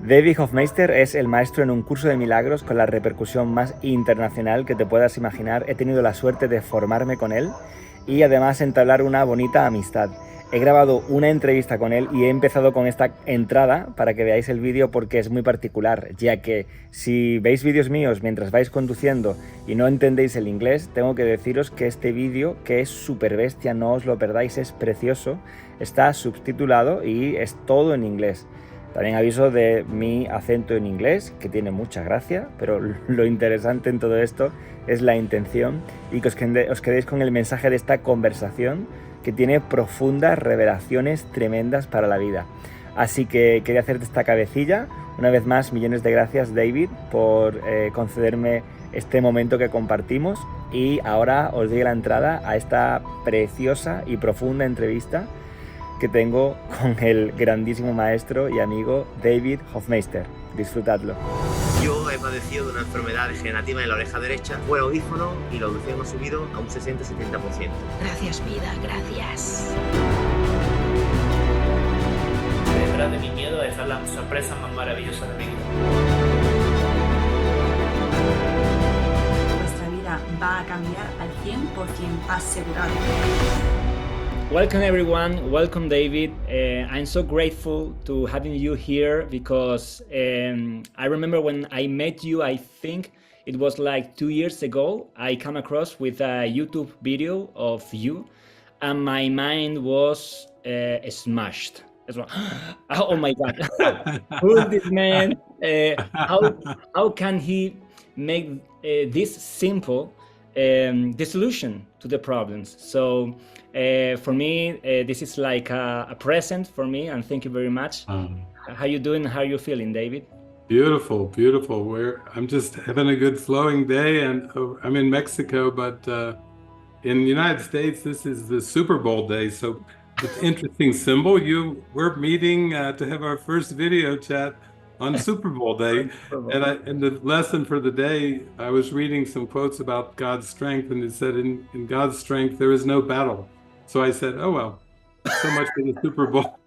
David Hoffmeister es el maestro en un curso de milagros con la repercusión más internacional que te puedas imaginar. He tenido la suerte de formarme con él y además entablar una bonita amistad. He grabado una entrevista con él y he empezado con esta entrada para que veáis el vídeo porque es muy particular, ya que si veis vídeos míos mientras vais conduciendo y no entendéis el inglés, tengo que deciros que este vídeo, que es súper bestia, no os lo perdáis, es precioso, está subtitulado y es todo en inglés. También aviso de mi acento en inglés, que tiene mucha gracia, pero lo interesante en todo esto es la intención y que os quedéis con el mensaje de esta conversación que tiene profundas revelaciones tremendas para la vida. Así que quería hacerte esta cabecilla. Una vez más, millones de gracias, David, por concederme este momento que compartimos. Y ahora os doy la entrada a esta preciosa y profunda entrevista que tengo con el grandísimo maestro y amigo David Hoffmeister. Disfrutadlo. Yo he padecido de una enfermedad degenerativa en la oreja derecha. Fue audífono y la audición ha subido a un 60-70%. Gracias, vida, gracias. Detrás de mi miedo está la sorpresa más maravillosa de mi vida. Nuestra vida va a cambiar al 100%, asegurado. Welcome everyone, welcome David. I'm so grateful to having you here because I remember when I met you, I think it was like 2 years ago, I come across with a YouTube video of you and my mind was smashed. Oh my God, who is this man? How can he make this simple the solution to the problems? So for me, this is like a present for me, and thank you very much. How you doing? How you feeling, David? Beautiful, beautiful. I'm just having a good flowing day, and I'm in Mexico, but in the United States, this is the Super Bowl day, so it's an interesting symbol. We're meeting to have our first video chat on Super Bowl day, and the lesson for the day, I was reading some quotes about God's strength, and it said, in God's strength, there is no battle. So I said, oh, well, so much for the Super Bowl.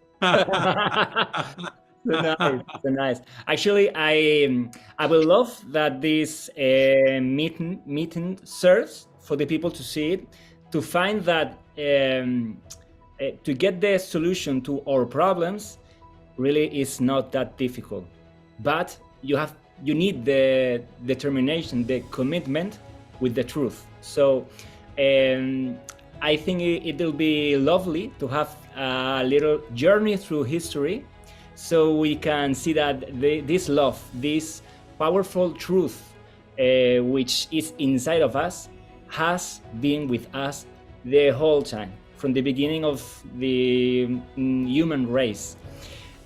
So nice. Actually, I would love that this meeting serves for the people to see it, to find that to get the solution to our problems really is not that difficult. But you need the determination, the commitment with the truth. So I think it will be lovely to have a little journey through history so we can see that this love, this powerful truth which is inside of us has been with us the whole time, from the beginning of the human race.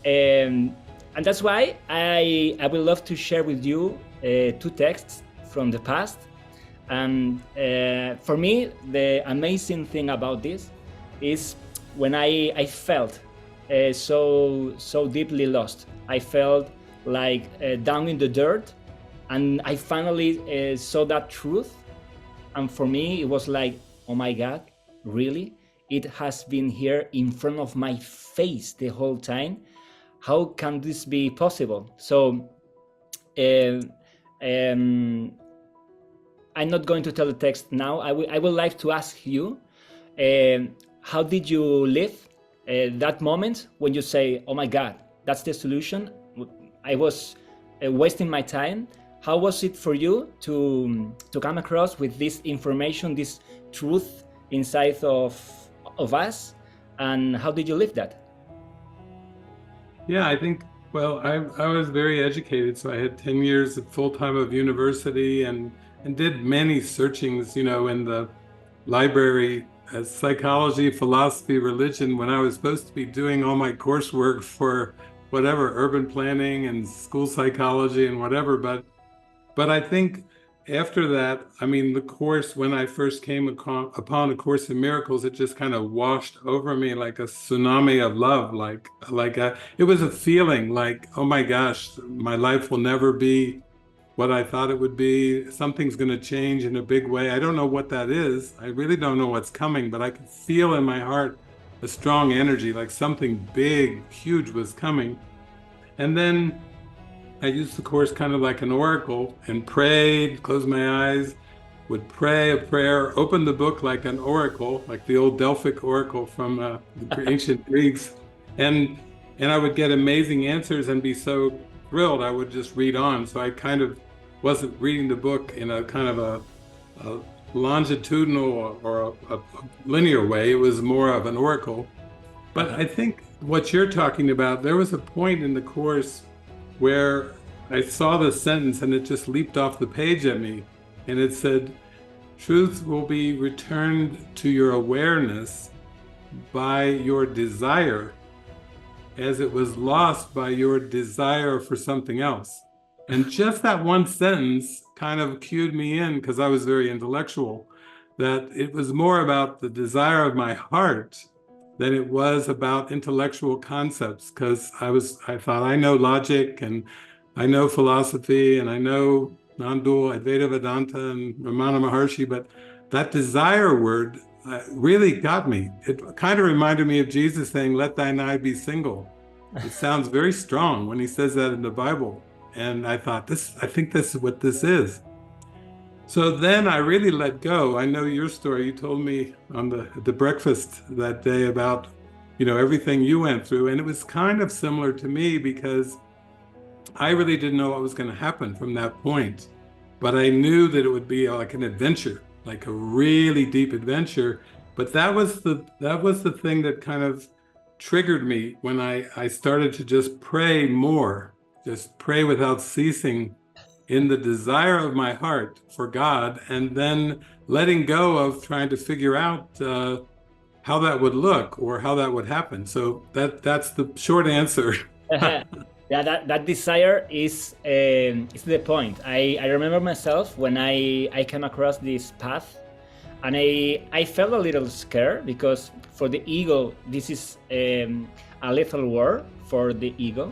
And that's why I would love to share with you 2 texts from the past. And for me, the amazing thing about this is when I felt so deeply lost. I felt like down in the dirt, and I finally saw that truth. And for me, it was like, oh my God, really? It has been here in front of my face the whole time. How can this be possible? So I'm not going to tell the text now. I would like to ask you, how did you live that moment when you say, oh my God, that's the solution? I was wasting my time. How was it for you to come across with this information, this truth inside of us? And how did you live that? Yeah, I think, well, I was very educated, so I had 10 years of full-time of university and did many searchings, in the library, psychology, philosophy, religion, when I was supposed to be doing all my coursework for whatever, urban planning and school psychology and whatever. But I think after that, I mean, the course, when I first came upon A Course in Miracles, it just kind of washed over me like a tsunami of love. It was a feeling like, oh my gosh, my life will never be what I thought it would be. Something's going to change in a big way. I don't know what that is. I really don't know what's coming, but I could feel in my heart a strong energy, like something big, huge was coming. And then I used the Course kind of like an oracle and prayed, closed my eyes, would pray a prayer, open the book like an oracle, like the old Delphic oracle from the ancient Greeks. And I would get amazing answers and be so thrilled I would just read on. So I kind of wasn't reading the book in a kind of a longitudinal or a linear way. It was more of an oracle. But I think what you're talking about, there was a point in the Course where I saw the sentence and it just leaped off the page at me. And it said, truth will be returned to your awareness by your desire, as it was lost by your desire for something else. And just that one sentence kind of cued me in, because I was very intellectual, that it was more about the desire of my heart than it was about intellectual concepts, because I thought I know logic and I know philosophy and I know non-dual Advaita Vedanta and Ramana Maharshi, but that desire word really got me. It kind of reminded me of Jesus saying, let thine eye be single. It sounds very strong when he says that in the Bible. And I thought, I think this is what this is. So then I really let go. I know your story. You told me on the breakfast that day about, everything you went through. And it was kind of similar to me because I really didn't know what was going to happen from that point. But I knew that it would be like an adventure, like a really deep adventure. But that was the thing that kind of triggered me when I started to just pray more, just pray without ceasing in the desire of my heart for God, and then letting go of trying to figure out how that would look or how that would happen. So that's the short answer. Yeah, that desire is the point. I remember myself when I came across this path, and I felt a little scared because for the ego, this is a lethal war for the ego.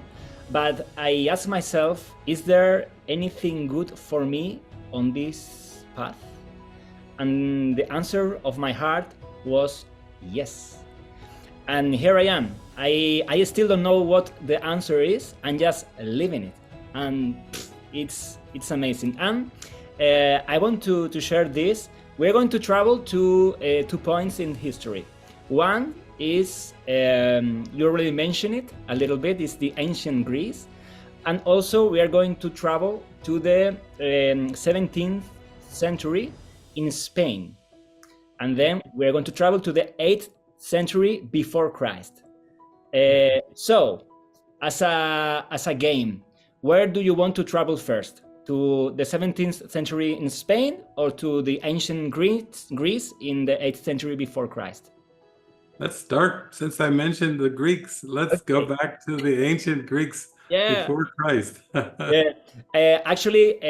But I asked myself, is there anything good for me on this path? And the answer of my heart was yes. And here I am. I still don't know what the answer is. I'm just living it. And it's amazing. And I want to share this. We're going to travel to 2 points in history. One is, you already mentioned it a little bit, is the ancient Greece. And also we are going to travel to the 17th century in Spain. And then we're going to travel to the 8th century before Christ. So, as a game, where do you want to travel first? To the 17th century in Spain or to the ancient Greece in the 8th century before Christ? Let's start, since I mentioned the Greeks, let's go back to the ancient Greeks before Christ. Actually,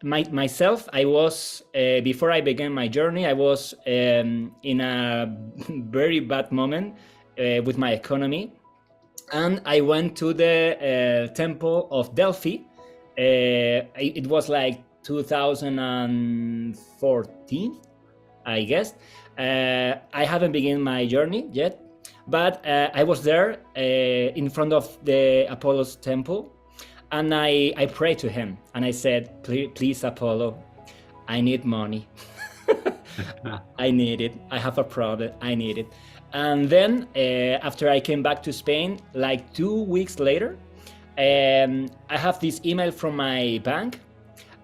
myself, I was, before I began my journey, I was in a very bad moment with my economy. And I went to the temple of Delphi. It was like 2014, I guess. I haven't begun my journey yet, but I was there in front of the Apollo's temple, and I prayed to him, and I said, please Apollo, I need money. I need it. I have a problem. I need it. And then after I came back to Spain, like 2 weeks later, I have this email from my bank,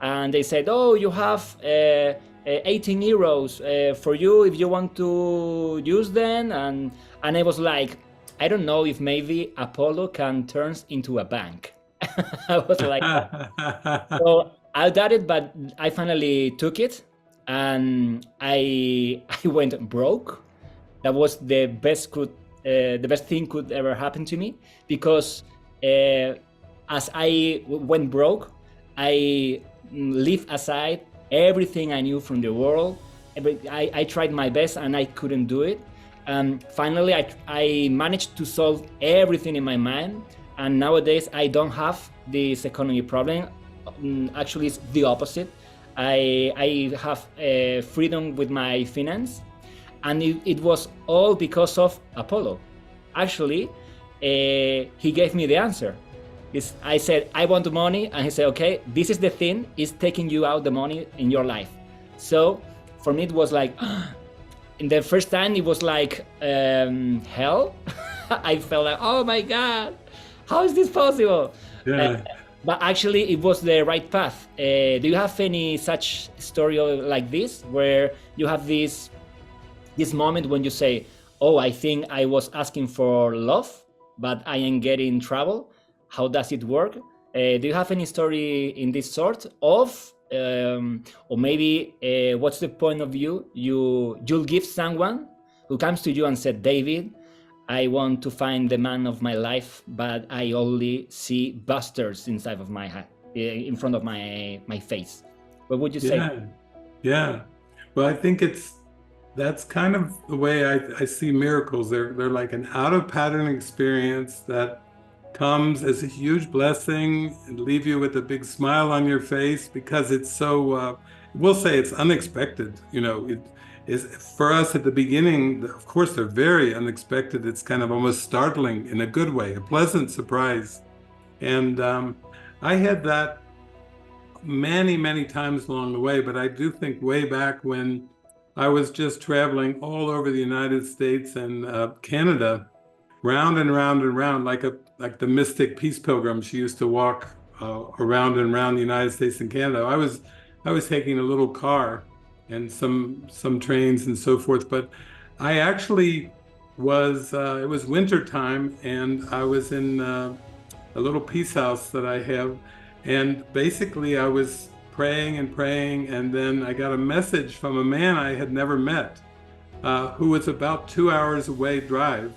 and they said, oh, you have 18 euros for you if you want to use them. And I was like, I don't know if maybe Apollo can turn into a bank. I was like, so I doubt it, but I finally took it, and I went broke. That was the best thing could ever happen to me, because as I went broke, I left aside everything I knew from the world. I tried my best and I couldn't do it. Finally, I managed to solve everything in my mind, and nowadays I don't have this economy problem. Actually, it's the opposite. I have freedom with my finance, and it was all because of Apollo. Actually, he gave me the answer. I said, I want the money. And he said, okay, this is the thing, is taking you out the money in your life. So for me, it was like, in the first time, it was like hell. I felt like, oh my God, how is this possible? Yeah. But actually, it was the right path. Do you have any such story like this, where you have this moment when you say, oh, I think I was asking for love, but I am getting trouble? How does it work? Do you have any story in this sort of, or maybe what's the point of view you'll give someone who comes to you and said, David, I want to find the man of my life, but I only see bastards inside of my head, in front of my face. What would you say? Yeah. Well, I think that's kind of the way I see miracles. They're like an out of pattern experience that comes as a huge blessing and leave you with a big smile on your face, because it's so, we'll say it's unexpected. You know, it is for us at the beginning, of course, they're very unexpected. It's kind of almost startling in a good way, a pleasant surprise. And I had that many, many times along the way, but I do think way back when I was just traveling all over the United States and Canada, round and round and round, like the mystic peace pilgrim. She used to walk around and around the United States and Canada. I was taking a little car and some trains and so forth, but I actually was, it was winter time, and I was in a little peace house that I have, and basically I was praying and praying, and then I got a message from a man I had never met, who was about 2 hours away drive.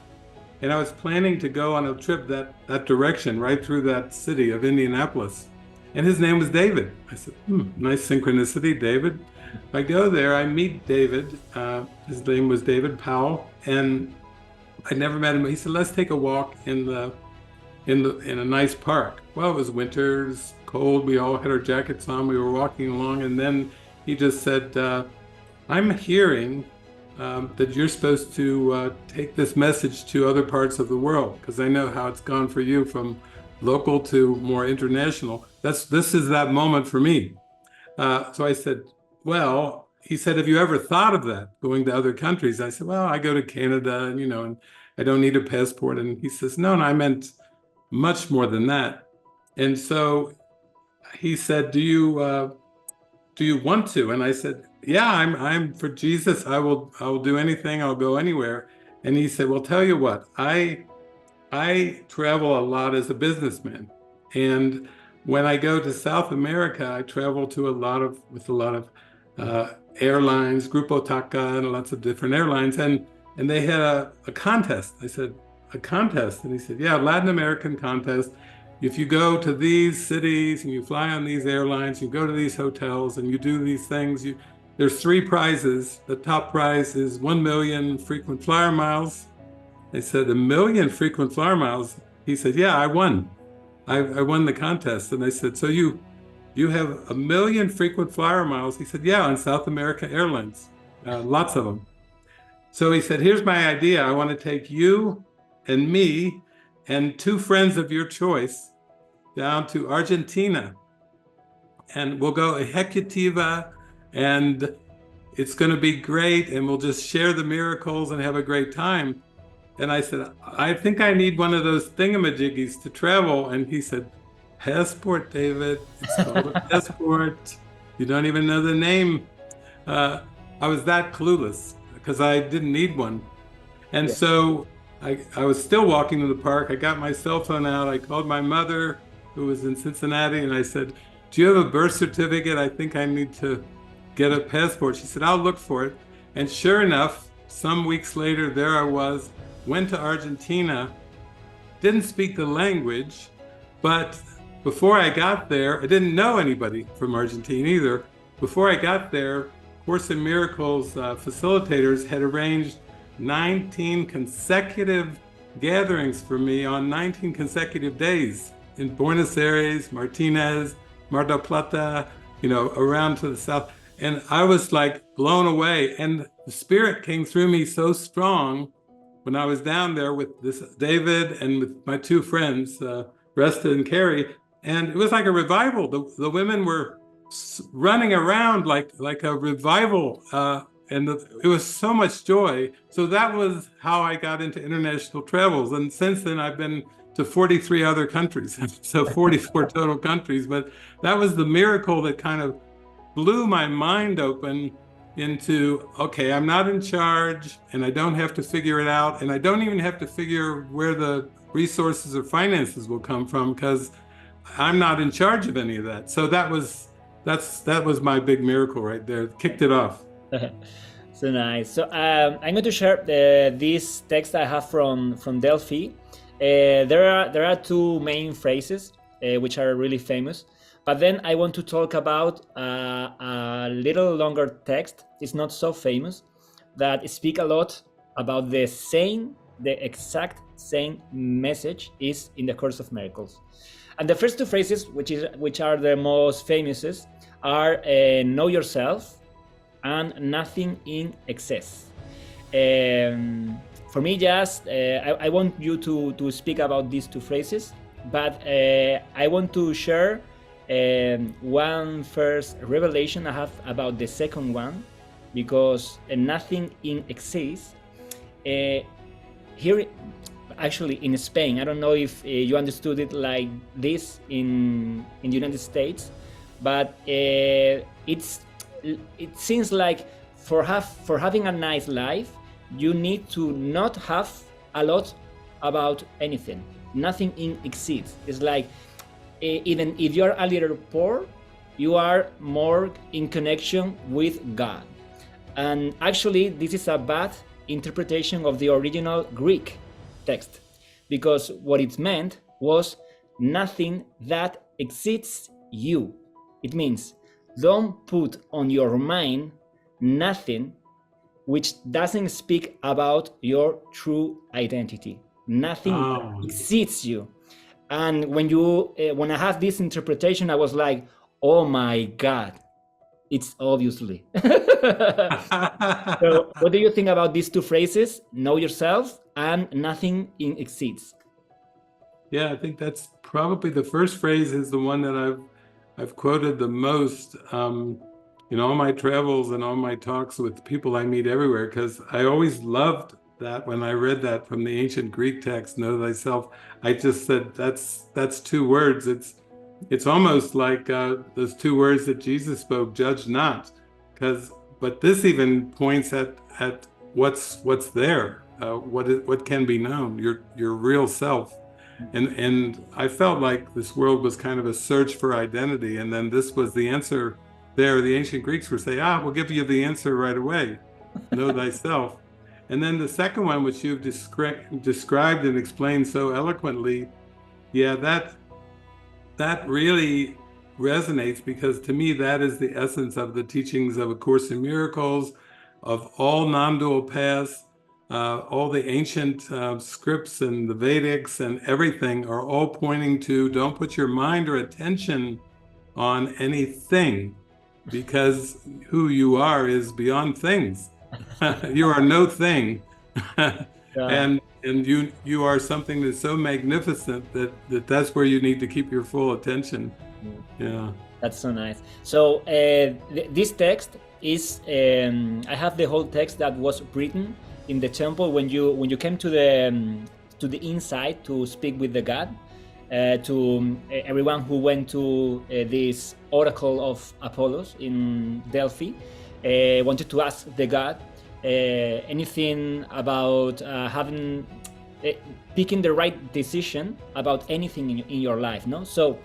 And I was planning to go on a trip that direction, right through that city of Indianapolis. And his name was David. I said, nice synchronicity, David. I go there, I meet David. His name was David Powell, and I never met him. He said, let's take a walk in a nice park. Well, it was winter, it was cold. We all had our jackets on. We were walking along, and then he just said, I'm hearing that you're supposed to take this message to other parts of the world, because I know how it's gone for you from local to more international. This is that moment for me. So I said, well, he said, have you ever thought of that, going to other countries? I said, well, I go to Canada, and, and I don't need a passport. And he says, no, I meant much more than that. And so he said, do you want to? And I said, yeah, I'm for Jesus. I will do anything. I'll go anywhere. And he said, well, tell you what, I travel a lot as a businessman. And when I go to South America, I travel to with a lot of airlines, Grupo Taka, and lots of different airlines. And they had a contest. I said, a contest? And he said, yeah, Latin American contest. If you go to these cities and you fly on these airlines, you go to these hotels and you do these things, there's 3 prizes. The top prize is 1 million frequent flyer miles. I said, 1 million frequent flyer miles? He said, yeah, I won. I won the contest. And I said, so you have 1 million frequent flyer miles? He said, yeah, on South America Airlines, lots of them. So he said, here's my idea. I want to take you and me and 2 friends of your choice down to Argentina. And we'll go ejecutiva, and it's going to be great, and we'll just share the miracles and have a great time. And I said, I think I need one of those thingamajiggies to travel. And he said, passport, David. It's called a passport. You don't even know the name. I was that clueless because I didn't need one. And so I was still walking to the park. I got my cell phone out. I called my mother, who was in Cincinnati, and I said, do you have a birth certificate? I think I need to get a passport. She said, I'll look for it. And sure enough, some weeks later, there I was, went to Argentina, didn't speak the language, but before I got there, I didn't know anybody from Argentina either. Before I got there, Course in Miracles facilitators had arranged 19 consecutive gatherings for me on 19 consecutive days in Buenos Aires, Martinez, Mar del Plata, around to the south. And I was like blown away. And the Spirit came through me so strong when I was down there with this David and with my 2 friends, rested and carry. And it was like a revival. The women were running around like a revival, and it was so much joy. So that was how I got into international travels. And since then, I've been to 43 other countries, so 44 total countries. But that was the miracle that kind of blew my mind open into, okay, I'm not in charge, and I don't have to figure it out, and I don't even have to figure where the resources or finances will come from, because I'm not in charge of any of that. So that was my big miracle right there. Kicked it off. So nice. So I'm going to share this text I have from Delphi. There are two main phrases which are really famous, but then I want to talk about a little longer text. It's not so famous, that speak a lot about the exact same message is in the Course of Miracles. And the first two phrases, which are the most famous, are know yourself and nothing in excess. For me, just I want you to speak about these two phrases, but I want to share one first revelation I have about the second one, because nothing in excess. Here, actually, in Spain, I don't know if you understood it like this in the United States, but it seems like for having a nice life, you need to not have a lot about anything. Nothing in excess. It's like even if you're a little poor, you are more in connection with God. And actually, this is a bad interpretation of the original Greek text, because what it meant was nothing that exceeds you. It means don't put on your mind nothing which doesn't speak about your true identity. Nothing exceeds you. And when I have this interpretation, I was like, oh my God, it's obviously. So what do you think about these two phrases? Know yourself and nothing in exceeds. Yeah, I think that's probably the first phrase is the one that I've quoted the most in all my travels and all my talks with people I meet everywhere, because I always loved that when I read that from the ancient Greek text, know thyself. I just said that's two words. It's almost like those two words that Jesus spoke, judge not, but this even points at what's there, what can be known, your real self. And I felt like this world was kind of a search for identity, and then this was the answer there. The ancient Greeks were saying, we'll give you the answer right away, know thyself. And then the second one, which you've described and explained so eloquently, yeah, that really resonates, because to me, that is the essence of the teachings of A Course in Miracles, of all non-dual paths. All the ancient scripts and the Vedics and everything are all pointing to don't put your mind or attention on anything, because who you are is beyond things. You are no thing. And you are something that's so magnificent that's where you need to keep your full attention. Yeah. That's so nice. So this text is, I have the whole text that was written in the temple when you came to the inside to speak with the God, to everyone who went to this oracle of Apollos in Delphi, wanted to ask the God anything about picking the right decision about anything in your life. No, so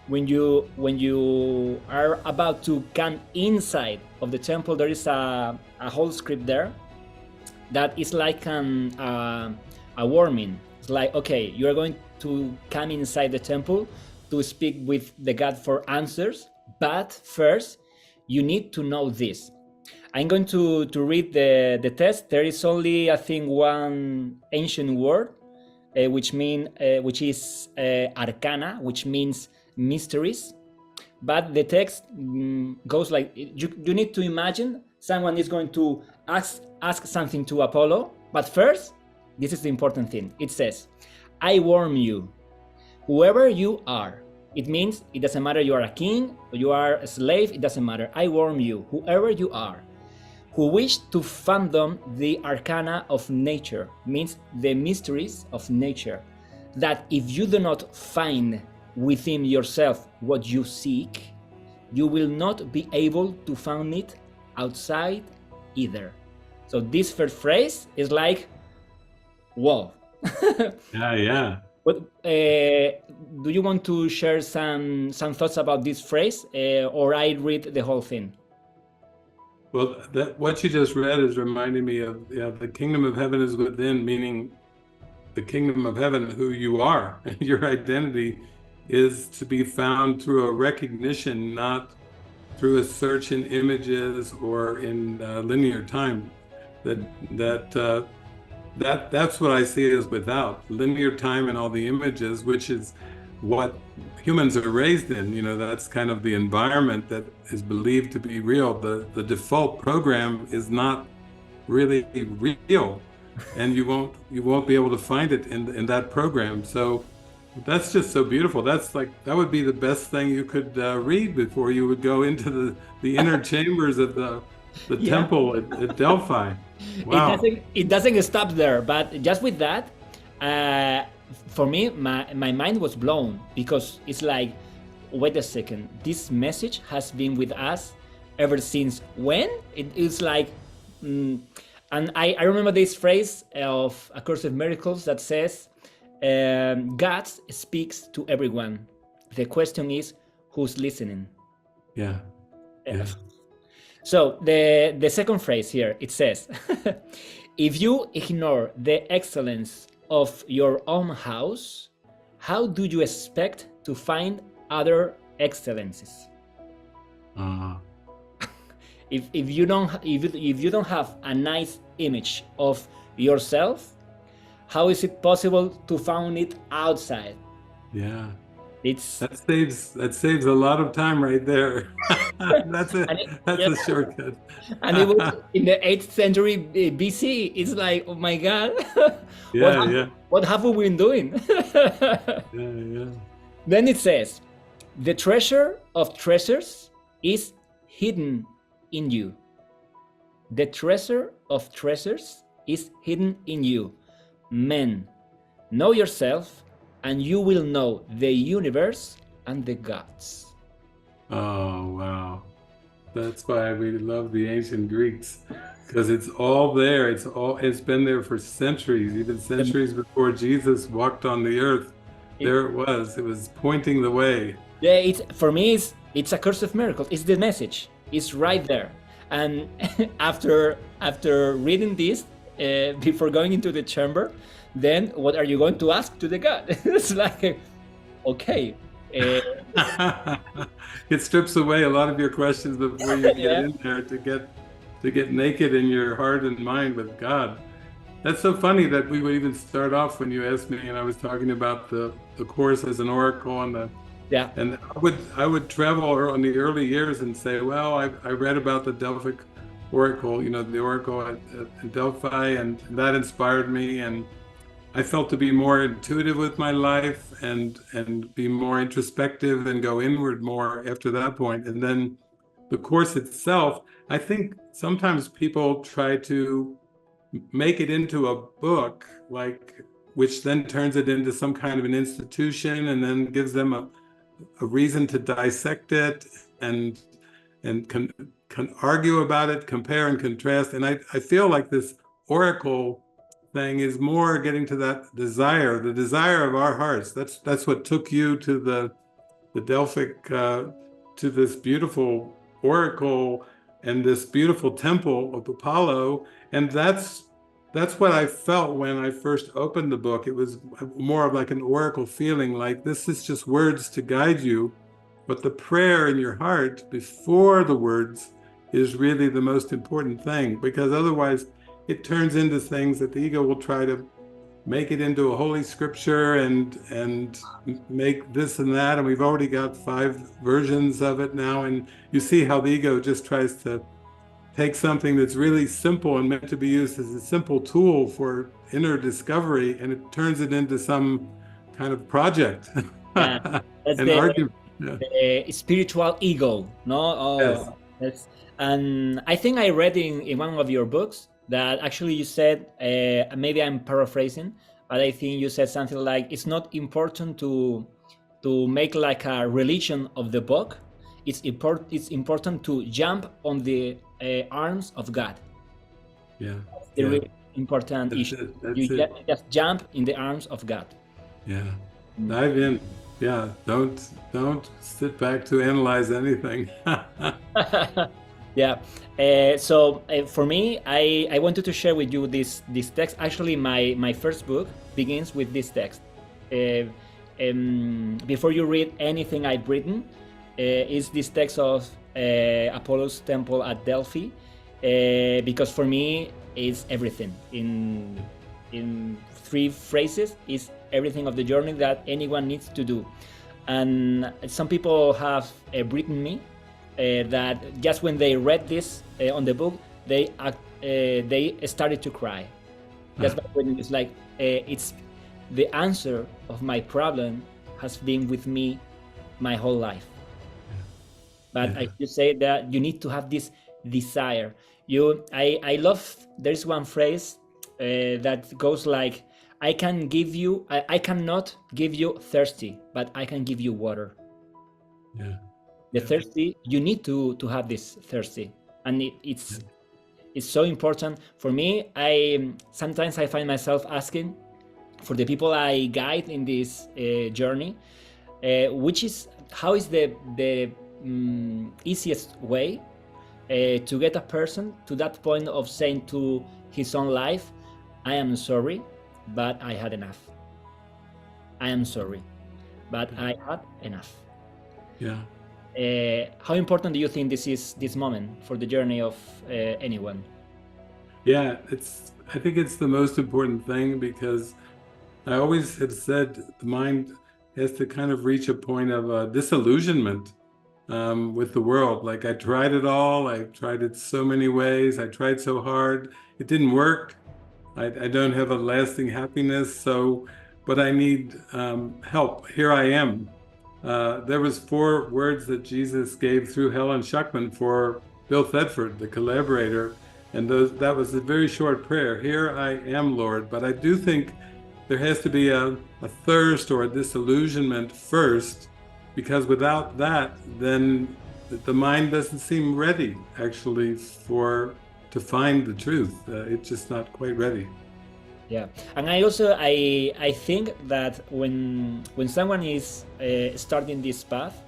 when you are about to come inside of the temple, there is a whole script there that is like a warning. It's like, okay, you are going to come inside the temple to speak with the God for answers, but first you need to know this. I'm going to read the text. There is only, I think, one ancient word, which is arcana, which means mysteries. But the text goes like, you need to imagine someone is going to ask something to Apollo, but first, this is the important thing. It says, I warn you, whoever you are. It means it doesn't matter you are a king or you are a slave, it doesn't matter. I warn you, whoever you are, who wish to fathom the arcana of nature, means the mysteries of nature, that if you do not find within yourself what you seek, you will not be able to find it outside either. So this first phrase is like, whoa. Yeah. But do you want to share some thoughts about this phrase, or I read the whole thing? Well, what you just read is reminding me of the kingdom of heaven is within, meaning the kingdom of heaven, who you are, your identity is to be found through a recognition, not through a search in images or in linear time. That's what I see as without linear time and all the images, which is what humans are raised in. You know, that's kind of the environment that is believed to be real. The default program is not really real, and you won't be able to find it in that program. So that's just so beautiful. That's like, that would be the best thing you could read before you would go into the inner chambers of the temple at Delphi. Wow. It doesn't stop there, but just with that, for me, my mind was blown, because it's like, wait a second, this message has been with us ever since when? It's like, and I remember this phrase of A Course of Miracles that says, God speaks to everyone. The question is, who's listening? Yeah. So the second phrase here, it says, if you ignore the excellence of your own house, how do you expect to find other excellences? If you don't have a nice image of yourself, how is it possible to find it outside? Yeah. That saves a lot of time right there. That's a shortcut. And it was in the 8th century BC. It's like, oh my God, what have we been doing? Then it says, the treasure of treasures is hidden in you. The treasure of treasures is hidden in you. Men, know yourself, and you will know the universe and the gods. Oh, wow. That's why we love the ancient Greeks, because it's all there. It's been there for centuries, even centuries before Jesus walked on the earth. There it was pointing the way. Yeah, for me, it's A Course of Miracles. It's the message. It's right there. And after reading this, before going into the chamber, then what are you going to ask to the God? It's like, okay. It strips away a lot of your questions before you get in there to get naked in your heart and mind with God. That's so funny that we would even start off when you asked me, and I was talking about the Course as an oracle and and I would travel in the early years and say, well, I read about the Delphic oracle, you know, the oracle at Delphi, and that inspired me, and I felt to be more intuitive with my life and be more introspective and go inward more after that point. And then the Course itself, I think sometimes people try to make it into a book, which then turns it into some kind of an institution and then gives them a reason to dissect it and can argue about it, compare and contrast. And I feel like this oracle thing is more getting to that desire, the desire of our hearts. That's what took you to the Delphic, to this beautiful oracle and this beautiful temple of Apollo. And that's what I felt when I first opened the book. It was more of like an oracle feeling, like this is just words to guide you, but the prayer in your heart before the words is really the most important thing, because otherwise it turns into things that the ego will try to make it into a holy scripture and make this and that. And we've already got 5 versions of it now. And you see how the ego just tries to take something that's really simple and meant to be used as a simple tool for inner discovery, and it turns it into some kind of project, Yeah, that's an argument. Yeah. spiritual ego, no? Oh, Yes. and I think I read in one of your books that actually you said, maybe I'm paraphrasing, but I think you said something like, it's not important to make like a religion of the book. It's important to jump on the arms of God. Yeah. It's a really important issue. You just jump in the arms of God. Yeah. Dive in. Yeah. Don't sit back to analyze anything. Yeah. So for me, I wanted to share with you this text. Actually, my first book begins with this text. Before you read anything I've written, is this text of Apollo's temple at Delphi, because for me it's everything. In 3 phrases is everything of the journey that anyone needs to do. And some people have written me that just when they read this on the book, they started to cry. Just by reading, it's like it's the answer of my problem has been with me my whole life. But I should say that you need to have this desire. I love, there's one phrase that goes like, I cannot give you thirsty, but I can give you water. Yeah. The thirsty, you need to have this thirsty, and it's so important for me. Sometimes I find myself asking for the people I guide in this journey, how is the easiest way to get a person to that point of saying to his own life, I am sorry, but I had enough. I am sorry, but I had enough. Yeah. How important do you think this moment for the journey of anyone? Yeah, I think it's the most important thing, because I always have said the mind has to kind of reach a point of disillusionment with the world. Like, I tried it all. I tried it so many ways. I tried so hard. It didn't work. I don't have a lasting happiness. So, but I need help. Here I am. There was 4 words that Jesus gave through Helen Schuckman for Bill Thetford, the collaborator, and that was a very short prayer. Here I am, Lord. But I do think there has to be a thirst or a disillusionment first, because without that, then the mind doesn't seem ready actually to find the truth. It's just not quite ready. Yeah, and I think that when someone is starting this path,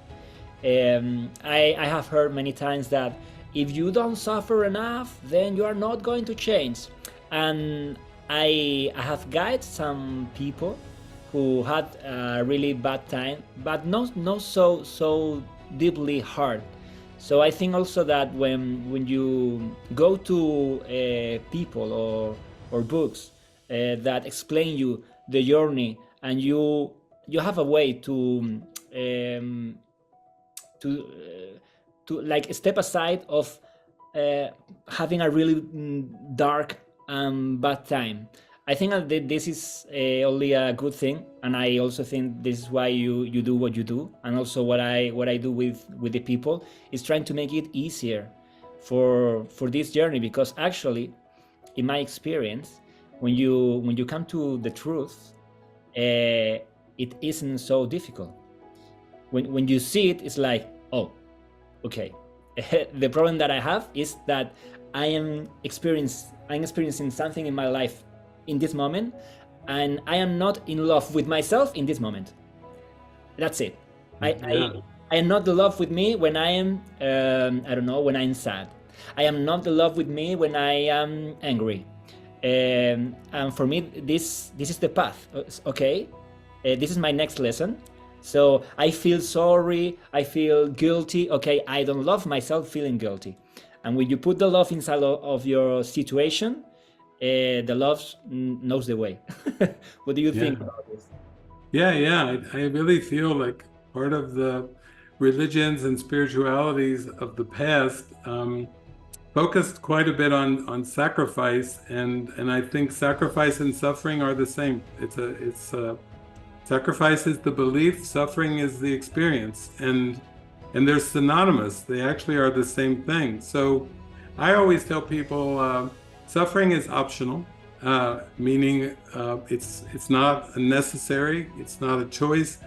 I have heard many times that if you don't suffer enough, then you are not going to change. And I have guided some people who had a really bad time, but not so deeply hard. So I think also that when you go to people or books that explain you the journey, and you have a way to like step aside of having a really dark and bad time. I think that this is only a good thing, and I also think this is why you do what you do, and also what I do with the people is trying to make it easier for this journey, because actually, in my experience, when you come to the truth, it isn't so difficult. When you see it, it's like, oh, okay. The problem that I have is that I'm experiencing something in my life in this moment, and I am not in love with myself in this moment. That's it. I am not in love with me when I am I don't know, when I'm sad. I am not in love with me when I am angry. And for me, this is the path. Okay, this is my next lesson. So I feel sorry, I feel guilty. Okay, I don't love myself feeling guilty. And when you put the love inside of your situation, the love knows the way. What do you think about this? Yeah. I really feel like part of the religions and spiritualities of the past focused quite a bit on sacrifice, and I think sacrifice and suffering are the same. It's Sacrifice is the belief, suffering is the experience, and they're synonymous. They actually are the same thing. So I always tell people suffering is optional, meaning it's not necessary, it's not a choice.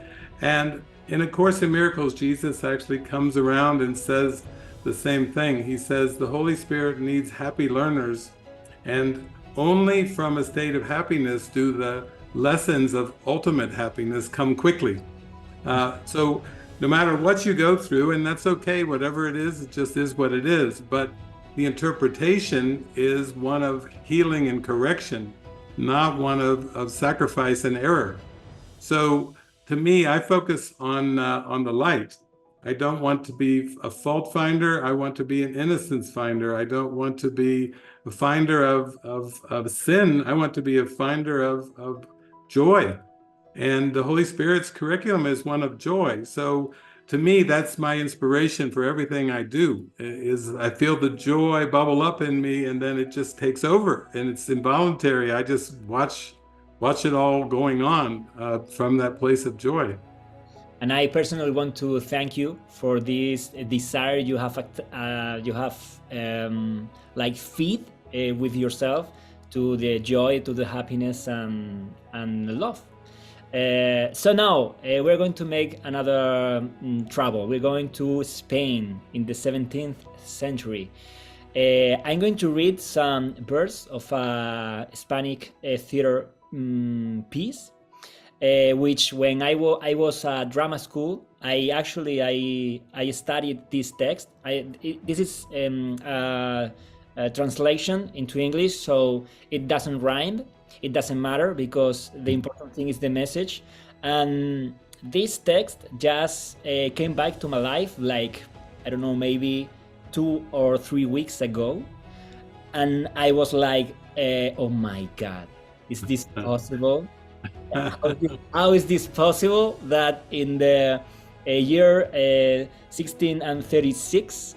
And in A Course in Miracles, Jesus actually comes around and says the same thing. He says the Holy Spirit needs happy learners, and only from a state of happiness do the lessons of ultimate happiness come quickly. So no matter what you go through, and that's okay, whatever it just is what it is, but the interpretation is one of healing and correction, not one of sacrifice and error. So to me, I focus on the light. I don't want to be a fault finder. I want to be an innocence finder. I don't want to be a finder of sin. I want to be a finder of joy. And the Holy Spirit's curriculum is one of joy. So to me, that's my inspiration for everything I do, is I feel the joy bubble up in me, and then it just takes over, and it's involuntary. I just watch it all going on from that place of joy. And I personally want to thank you for this desire you have like feed with yourself to the joy, to the happiness and love. So now we're going to make another travel. We're going to Spain in the 17th century. I'm going to read some verses of a Hispanic theater piece, which when I was at drama school, I studied this text. This is a translation into English, so it doesn't rhyme. It doesn't matter, because the important thing is the message. And this text just came back to my life, like, I don't know, maybe 2 or 3 weeks ago. And I was like, oh my God, is this possible? How is this possible that in the year 1636,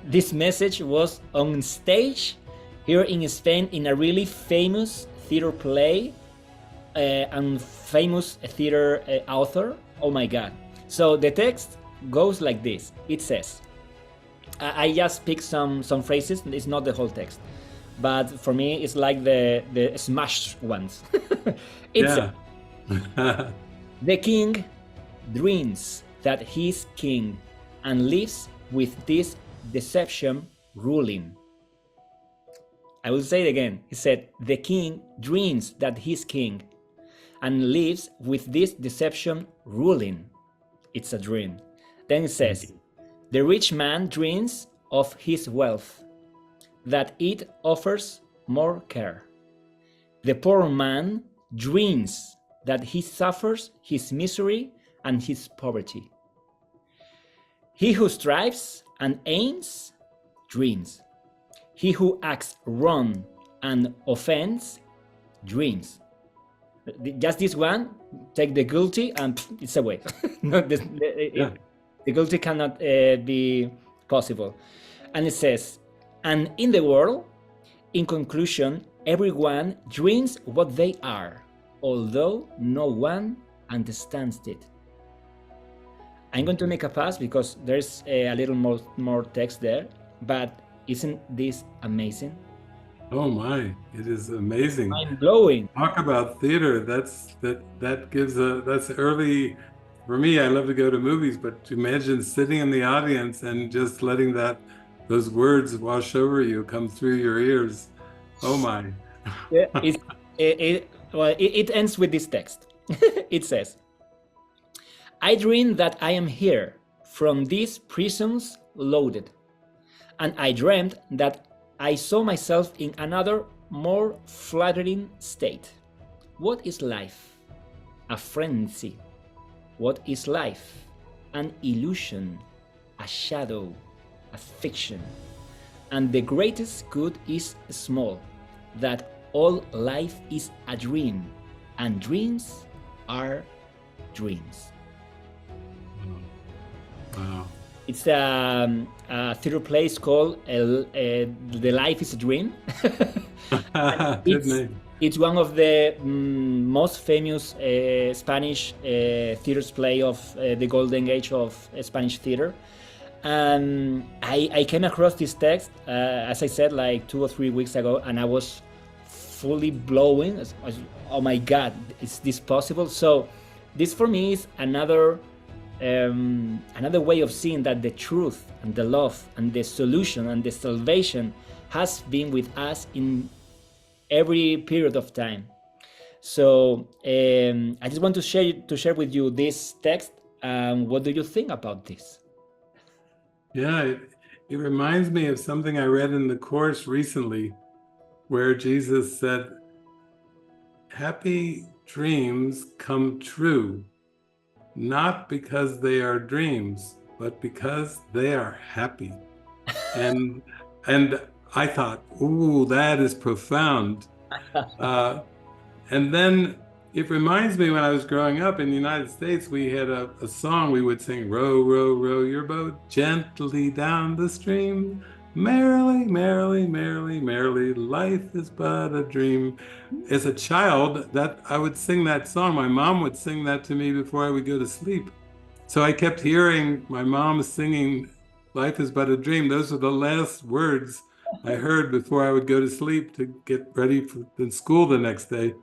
this message was on stage here in Spain in a really famous theater play and famous theater author? Oh my God. So the text goes like this. It says, I just picked some phrases. It's not the whole text, but for me it's like the smashed ones. It says, the king dreams that he's king and lives with this deception ruling. I will say it again. He said, the king dreams that he's king and lives with this deception ruling. It's a dream. Then it says, the rich man dreams of his wealth, that it offers more care. The poor man dreams that he suffers his misery and his poverty. He who strives and aims dreams. He who acts wrong and offends dreams. Just this one, take the guilty and it's away. The guilty cannot be possible. And it says, and in the world, in conclusion, everyone dreams what they are, although no one understands it. I'm going to make a pass because there's a little more text there, but isn't this amazing? Oh my, it is amazing. Mind-blowing. Talk about theater. That's early. For me, I love to go to movies, but to imagine sitting in the audience and just letting those words wash over you, come through your ears. Oh my. Yeah, it ends with this text. It says, I dream that I am here from these prisons loaded, and I dreamt that I saw myself in another, more flattering state. What is life? A frenzy. What is life? An illusion, a shadow, a fiction. And the greatest good is small, that all life is a dream, and dreams are dreams. Wow. It's a theater place called The Life is a Dream. Good name. It's one of the most famous Spanish theater's play of the golden age of Spanish theater. And I came across this text, as I said, like 2 or 3 weeks ago, and I was fully blown. Oh my God, is this possible? So this for me is another way of seeing that the truth and the love and the solution and the salvation has been with us in every period of time. So I just want to share with you this text. What do you think about this? Yeah, it reminds me of something I read in the course recently, where Jesus said, happy dreams come true, not because they are dreams, but because they are happy. And I thought, ooh, that is profound. And then it reminds me, when I was growing up in the United States, we had a song we would sing, row, row, row your boat gently down the stream. Merrily, merrily, merrily, merrily, life is but a dream. As a child, that I would sing that song. My mom would sing that to me before I would go to sleep. So I kept hearing my mom singing, life is but a dream. Those were the last words I heard before I would go to sleep to get ready for school the next day.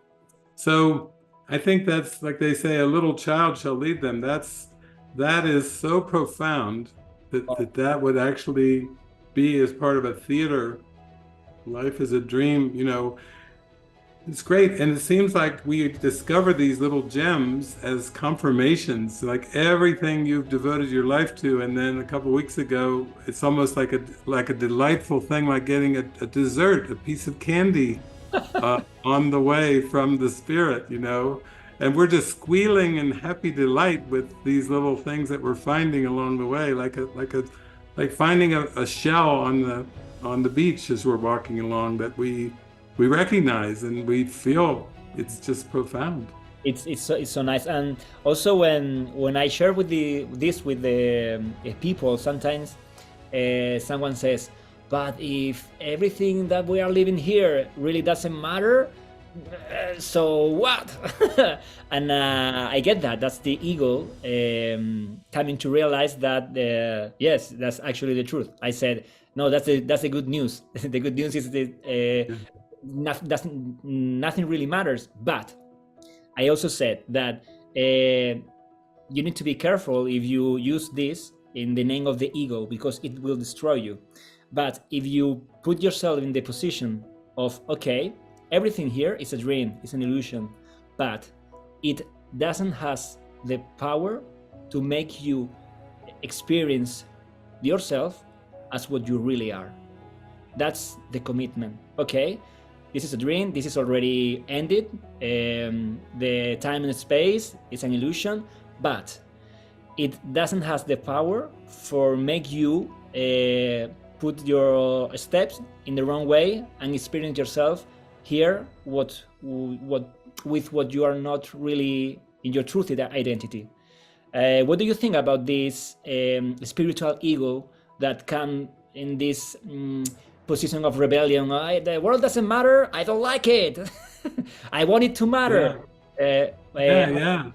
So I think that's, like they say, a little child shall lead them. That is so profound that would actually be as part of a theater. Life is a dream, you know. It's great. And it seems like we discover these little gems as confirmations, like everything you've devoted your life to. And then a couple of weeks ago, it's almost like a delightful thing, like getting a dessert, a piece of candy on the way from the Spirit, you know. And we're just squealing in happy delight with these little things that we're finding along the way, like finding a shell on the beach as we're walking along that we recognize and we feel. It's just profound. It's so nice. And also when I share this with the people, sometimes someone says, but if everything that we are living here really doesn't matter, so what? And I get that. That's the ego coming to realize that yes, that's actually the truth. I said, no, that's the good news. The good news is that nothing really matters. But I also said that you need to be careful if you use this in the name of the ego, because it will destroy you. But if you put yourself in the position of, okay, everything here is a dream, it's an illusion, but it doesn't have the power to make you experience yourself as what you really are. That's the commitment. Okay, this is a dream, this is already ended, the time and space is an illusion, but it doesn't have the power for make you put your steps in the wrong way and experience yourself here with what you are not really in your truth identity. What do you think about this spiritual ego that come in this position of rebellion? The world doesn't matter, I don't like it. I want it to matter. Yeah.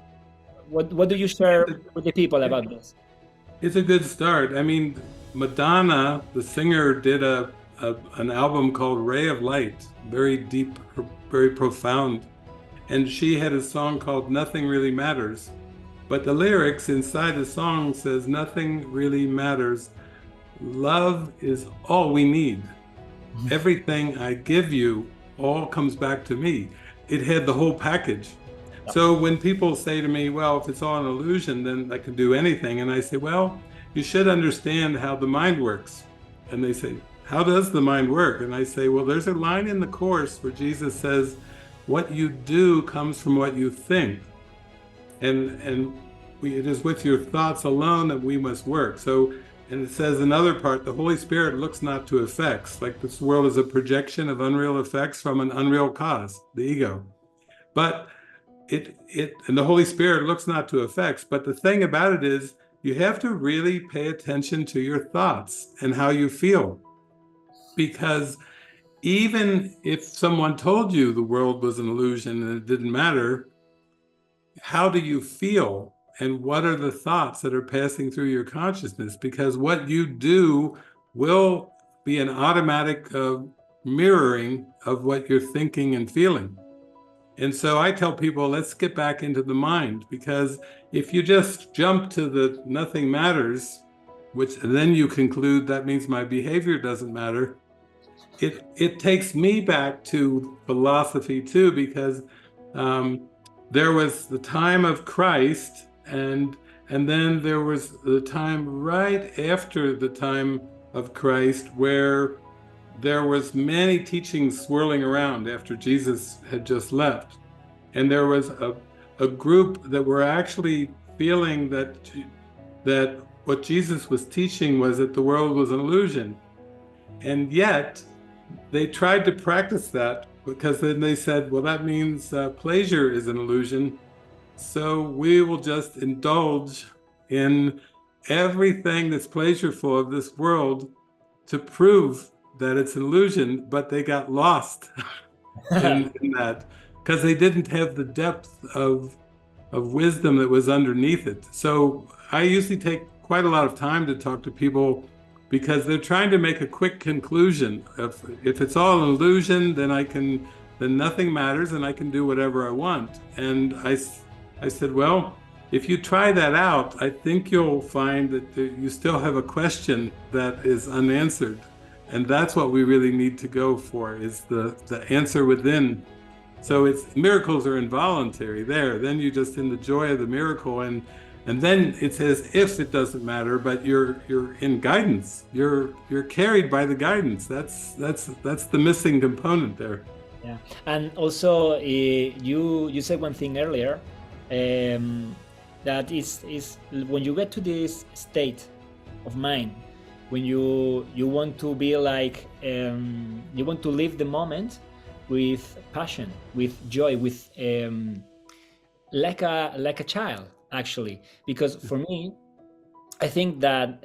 What do you share with the people about this? It's a good start. I mean, Madonna, the singer, did an album called Ray of Light, very deep, very profound. And she had a song called Nothing Really Matters. But the lyrics inside the song says, nothing really matters. Love is all we need. Everything I give you all comes back to me. It had the whole package. So when people say to me, well, if it's all an illusion, then I can do anything. And I say, well, you should understand how the mind works. And they say, how does the mind work? And I say, well, there's a line in the Course where Jesus says, what you do comes from what you think. And it is with your thoughts alone that we must work. So, and it says another part, the Holy Spirit looks not to effects, like this world is a projection of unreal effects from an unreal cause, the ego. But and the Holy Spirit looks not to effects. But the thing about it is, you have to really pay attention to your thoughts and how you feel. Because even if someone told you the world was an illusion and it didn't matter, how do you feel? And what are the thoughts that are passing through your consciousness? Because what you do will be an automatic mirroring of what you're thinking and feeling. And so I tell people, let's get back into the mind, because if you just jump to the nothing matters, which then you conclude that means my behavior doesn't matter, it takes me back to philosophy too, because there was the time of Christ, and then there was the time right after the time of Christ where there was many teachings swirling around after Jesus had just left. And there was a group that were actually feeling that what Jesus was teaching was that the world was an illusion. And yet they tried to practice that, because then they said, well, that means pleasure is an illusion. So we will just indulge in everything that's pleasureful of this world to prove that it's an illusion, but they got lost in that, because they didn't have the depth of wisdom that was underneath it. So I usually take quite a lot of time to talk to people, because they're trying to make a quick conclusion. If it's all an illusion, then nothing matters and I can do whatever I want. And I said, well, if you try that out, I think you'll find that you still have a question that is unanswered. And that's what we really need to go for, is the answer within. So miracles are involuntary there. Then you're just in the joy of the miracle, and then it's as if it doesn't matter, but you're in guidance. You're carried by the guidance. That's the missing component there. Yeah, and also you said one thing earlier, that is when you get to this state of mind, when you want to be like, you want to live the moment with passion, with joy, with like a child, actually. Because for me, I think that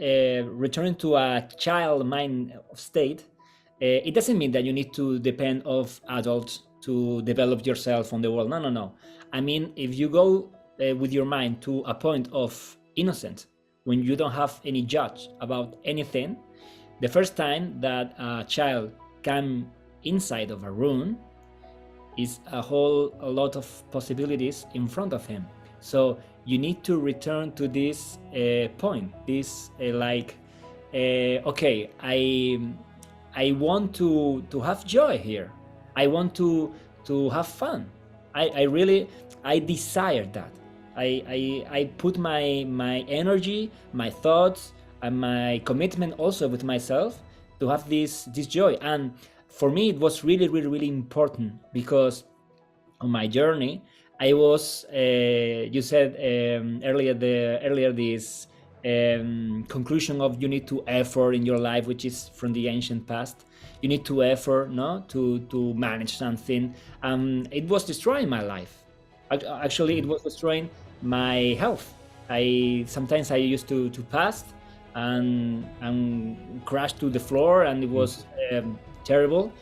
returning to a child mind state, it doesn't mean that you need to depend of adults to develop yourself on the world. No. I mean, if you go with your mind to a point of innocence, when you don't have any judge about anything, the first time that a child can inside of a room is a lot of possibilities in front of him. So you need to return to this point, this okay, I want to have joy here. I want to have fun. I desire that. I put my energy, my thoughts, and my commitment also with myself to have this joy. And for me, it was really important, because on my journey, I was, you said earlier this conclusion of you need to effort in your life, which is from the ancient past. You need to effort, no, to manage something. It was destroying my life. Actually, it was destroying my health. Sometimes I used to pass and crash to the floor, and it was terrible.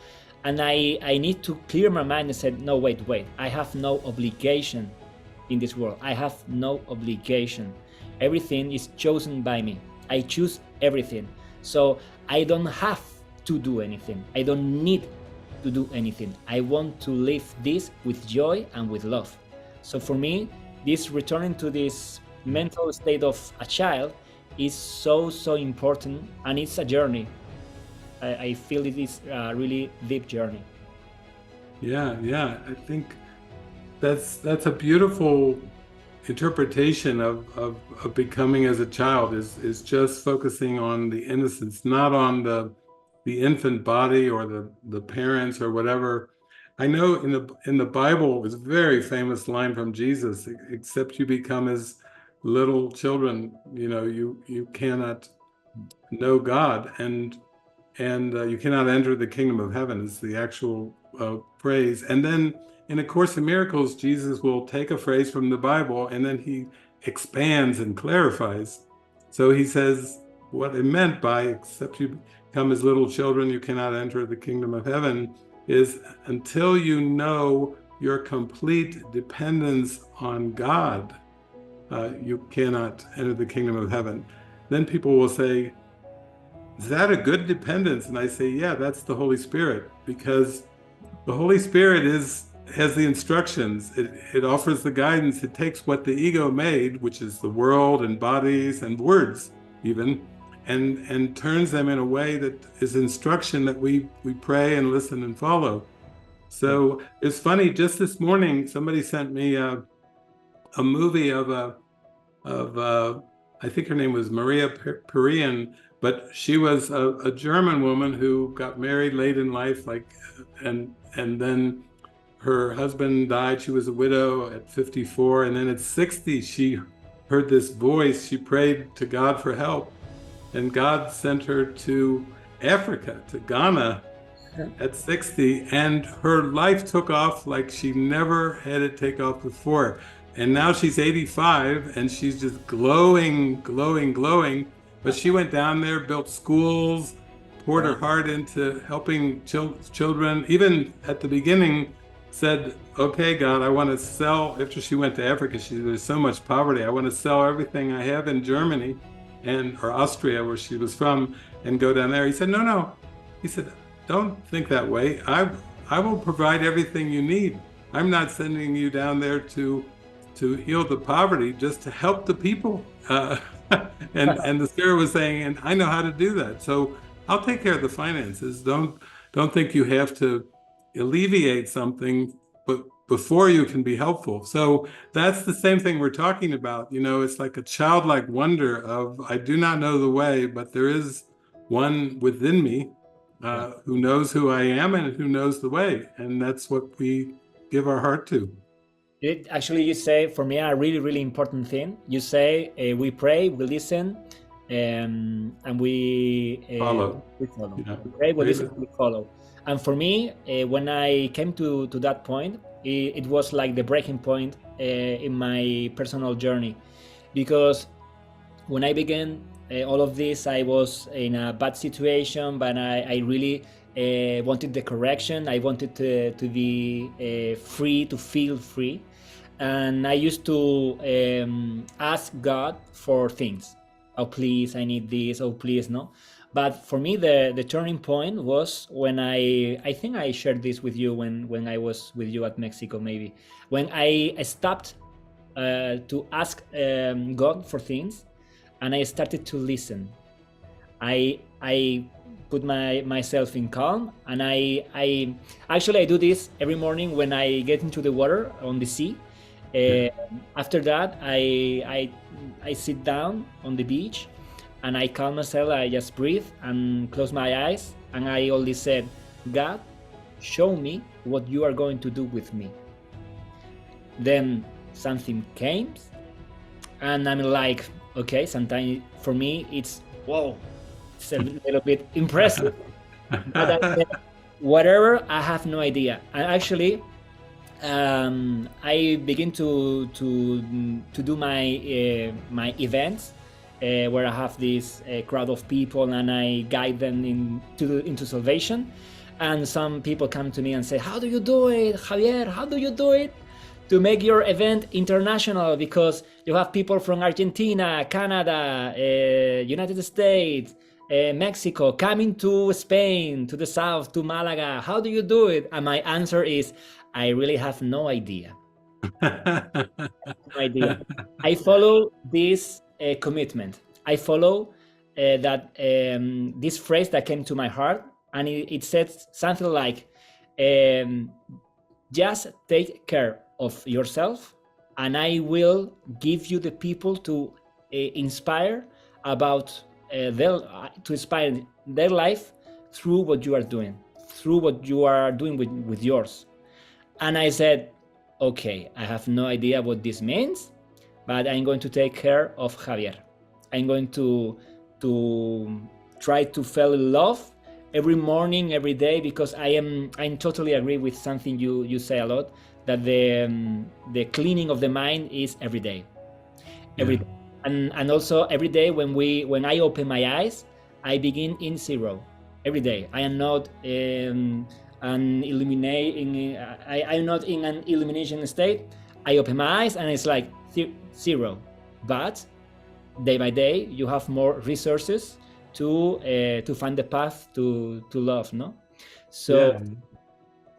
And I need to clear my mind and said, no, wait, I have no obligation in this world. I have no obligation. Everything is chosen by me. I choose everything. So I don't have to do anything. I don't need to do anything. I want to live this with joy and with love. So for me, this returning to this mental state of a child is so important, and it's a journey. I feel it is a really deep journey. Yeah, I think that's a beautiful interpretation of becoming as a child, is just focusing on the innocence, not on the infant body or the parents or whatever. I know in the Bible, it's a very famous line from Jesus, except you become as little children, you cannot know God, and you cannot enter the kingdom of heaven is the actual phrase. And then in A Course in Miracles, Jesus will take a phrase from the Bible and then he expands and clarifies. So he says, what it meant by except you become as little children, you cannot enter the kingdom of heaven, is until you know your complete dependence on God, you cannot enter the kingdom of heaven. Then people will say, is that a good dependence? And I say, yeah, that's the Holy Spirit, because the Holy Spirit has the instructions. It offers the guidance. It takes what the ego made, which is the world and bodies and words even, and turns them in a way that is instruction that we pray and listen and follow. So it's funny, just this morning, somebody sent me a movie of I think her name was Maria Perian, but she was a German woman who got married late in life, and then her husband died. She was a widow at 54, and then at 60, she heard this voice. She prayed to God for help, and God sent her to Africa, to Ghana, at 60, and her life took off like she never had it take off before. And now she's 85, and she's just glowing. But she went down there, built schools, poured her heart into helping children. Even at the beginning, said, okay, God, I want to sell, after she went to Africa, there's so much poverty, I want to sell everything I have in Germany or Austria, where she was from, and go down there. He said, no. He said, don't think that way. I will provide everything you need. I'm not sending you down there to heal the poverty, just to help the people. And the Spirit was saying, and I know how to do that. So I'll take care of the finances. Don't think you have to alleviate something, but before you can be helpful. So that's the same thing we're talking about. It's like a childlike wonder of, I do not know the way, but there is one within me who knows who I am and who knows the way. And that's what we give our heart to. Actually, you say, for me, a really, really important thing. You say, we pray, we listen, and we follow. We follow. Yeah. We pray, we listen, we follow. And for me, when I came to that point, it was like the breaking point in my personal journey. Because when I began all of this, I was in a bad situation, but I really wanted the correction. I wanted to be free, to feel free. And I used to ask God for things. Oh, please, I need this. Oh, please, no. But for me, the turning point was when I think I shared this with you when I was with you at Mexico, maybe. When I stopped to ask God for things, and I started to listen. I put myself in calm, and I do this every morning when I get into the water on the sea. After that, I sit down on the beach, and I calm myself. I just breathe and close my eyes, and I only said, God, show me what you are going to do with me. Then something came, and I'm like, okay, sometimes for me it's, whoa, it's a little bit impressive. But I said, whatever, I have no idea. And actually, I begin to do my events where I have this crowd of people, and I guide them into salvation. And some people come to me and say, how do you do it, Javier? How do you do it to make your event international? Because you have people from Argentina, Canada, United States, Mexico, coming to Spain, to the south, to Malaga. How do you do it? And my answer is, I really have no idea. No idea. I follow this commitment. I follow this phrase that came to my heart, and it says something like, just take care of yourself, and I will give you the people to inspire about to inspire their life through what you are doing, with yours. And I said, okay, I have no idea what this means, but I'm going to take care of Javier. I'm going to try to fall in love every morning, every day, because I'm totally agree with something you say a lot, that the cleaning of the mind is every day. Every day. And also every day when I open my eyes, I begin in 0 every day. I am not I'm not in an illumination state. I open my eyes and it's like 0. But day by day, you have more resources to find the path to love, no? So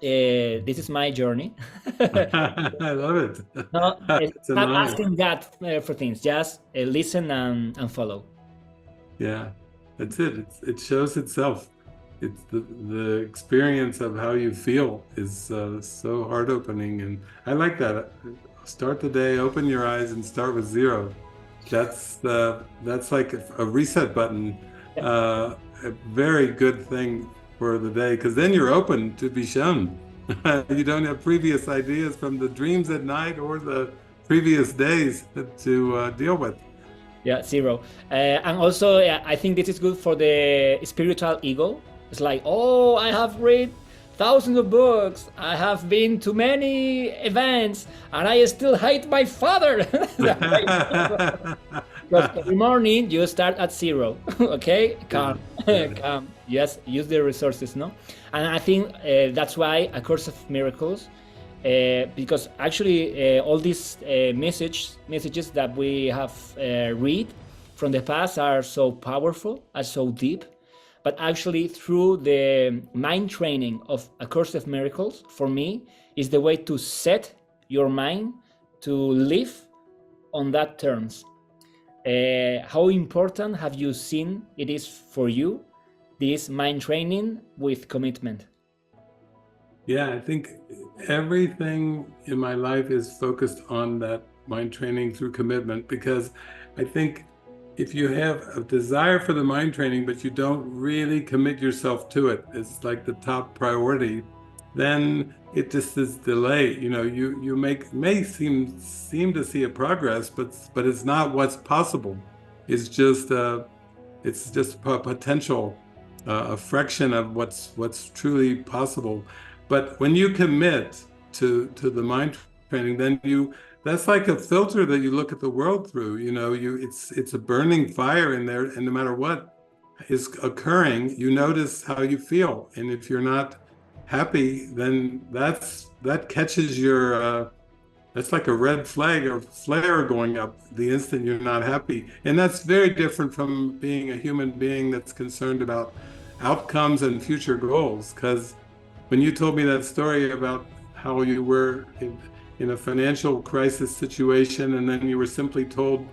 this is my journey. I love it. No, It's not nice. asking God for things, just listen and follow. Yeah, that's it. It shows itself. It's the experience of how you feel is so heart-opening, and I like that. Start the day, open your eyes, and start with 0. That's like a reset button. A very good thing for the day, because then you're open to be shown. You don't have previous ideas from the dreams at night or the previous days to deal with. Yeah, 0. And also, I think this is good for the spiritual ego. It's like, oh, I have read thousands of books. I have been to many events, and I still hate my father. Because every morning you start at 0. Okay, calm, calm. Yes, use the resources, no? And I think that's why A Course of Miracles, because actually all these messages that we have read from the past are so powerful, are so deep. But actually, through the mind training of A Course of Miracles, for me, is the way to set your mind to live on that terms. How important have you seen it is for you, this mind training with commitment? Yeah, I think everything in my life is focused on that mind training through commitment, because I think if you have a desire for the mind training, but you don't really commit yourself to it, it's like the top priority, then it just is delayed. You know, you may seem to see a progress, but it's not what's possible. It's just a potential, a fraction of what's truly possible. But when you commit to the mind training, then that's like a filter that you look at the world through. You know, it's a burning fire in there, and no matter what is occurring, you notice how you feel. And if you're not happy, then that catches your that's like a red flag or flare going up the instant you're not happy. And that's very different from being a human being that's concerned about outcomes and future goals. Because when you told me that story about how you were in a financial crisis situation, and then you were simply told,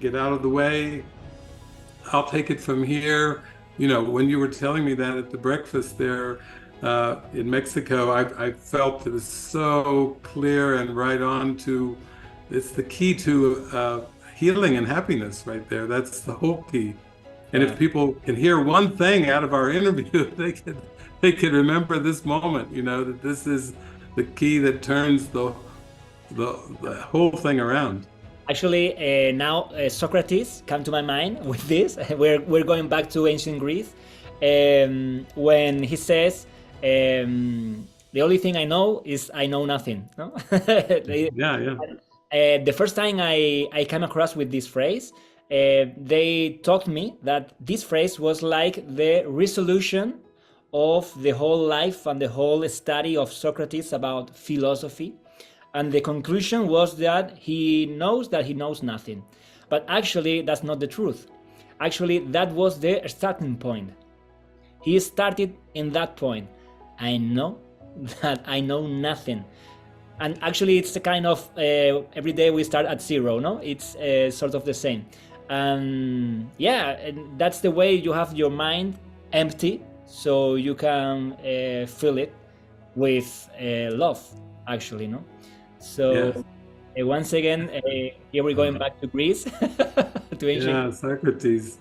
get out of the way, I'll take it from here. You know, when you were telling me that at the breakfast there in Mexico, I felt it was so clear and right on to, it's the key to healing and happiness right there. That's the whole key. And if people can hear one thing out of our interview, they could remember this moment, you know, that this is the key that turns the whole thing around. Actually, now Socrates come to my mind with this. We're going back to ancient Greece, when he says, the only thing I know is I know nothing. No? The first time I came across with this phrase, they taught me that this phrase was like the resolution of the whole life and the whole study of Socrates about philosophy. And the conclusion was that he knows nothing. But actually, that's not the truth. Actually, that was the starting point. He started in that point. I know that I know nothing. And actually, it's a kind of, every day we start at 0, no? It's sort of the same. And that's the way you have your mind empty, so you can fill it with love, actually, no? So once again, here we're going back to Greece, to ancient. Yeah, Socrates.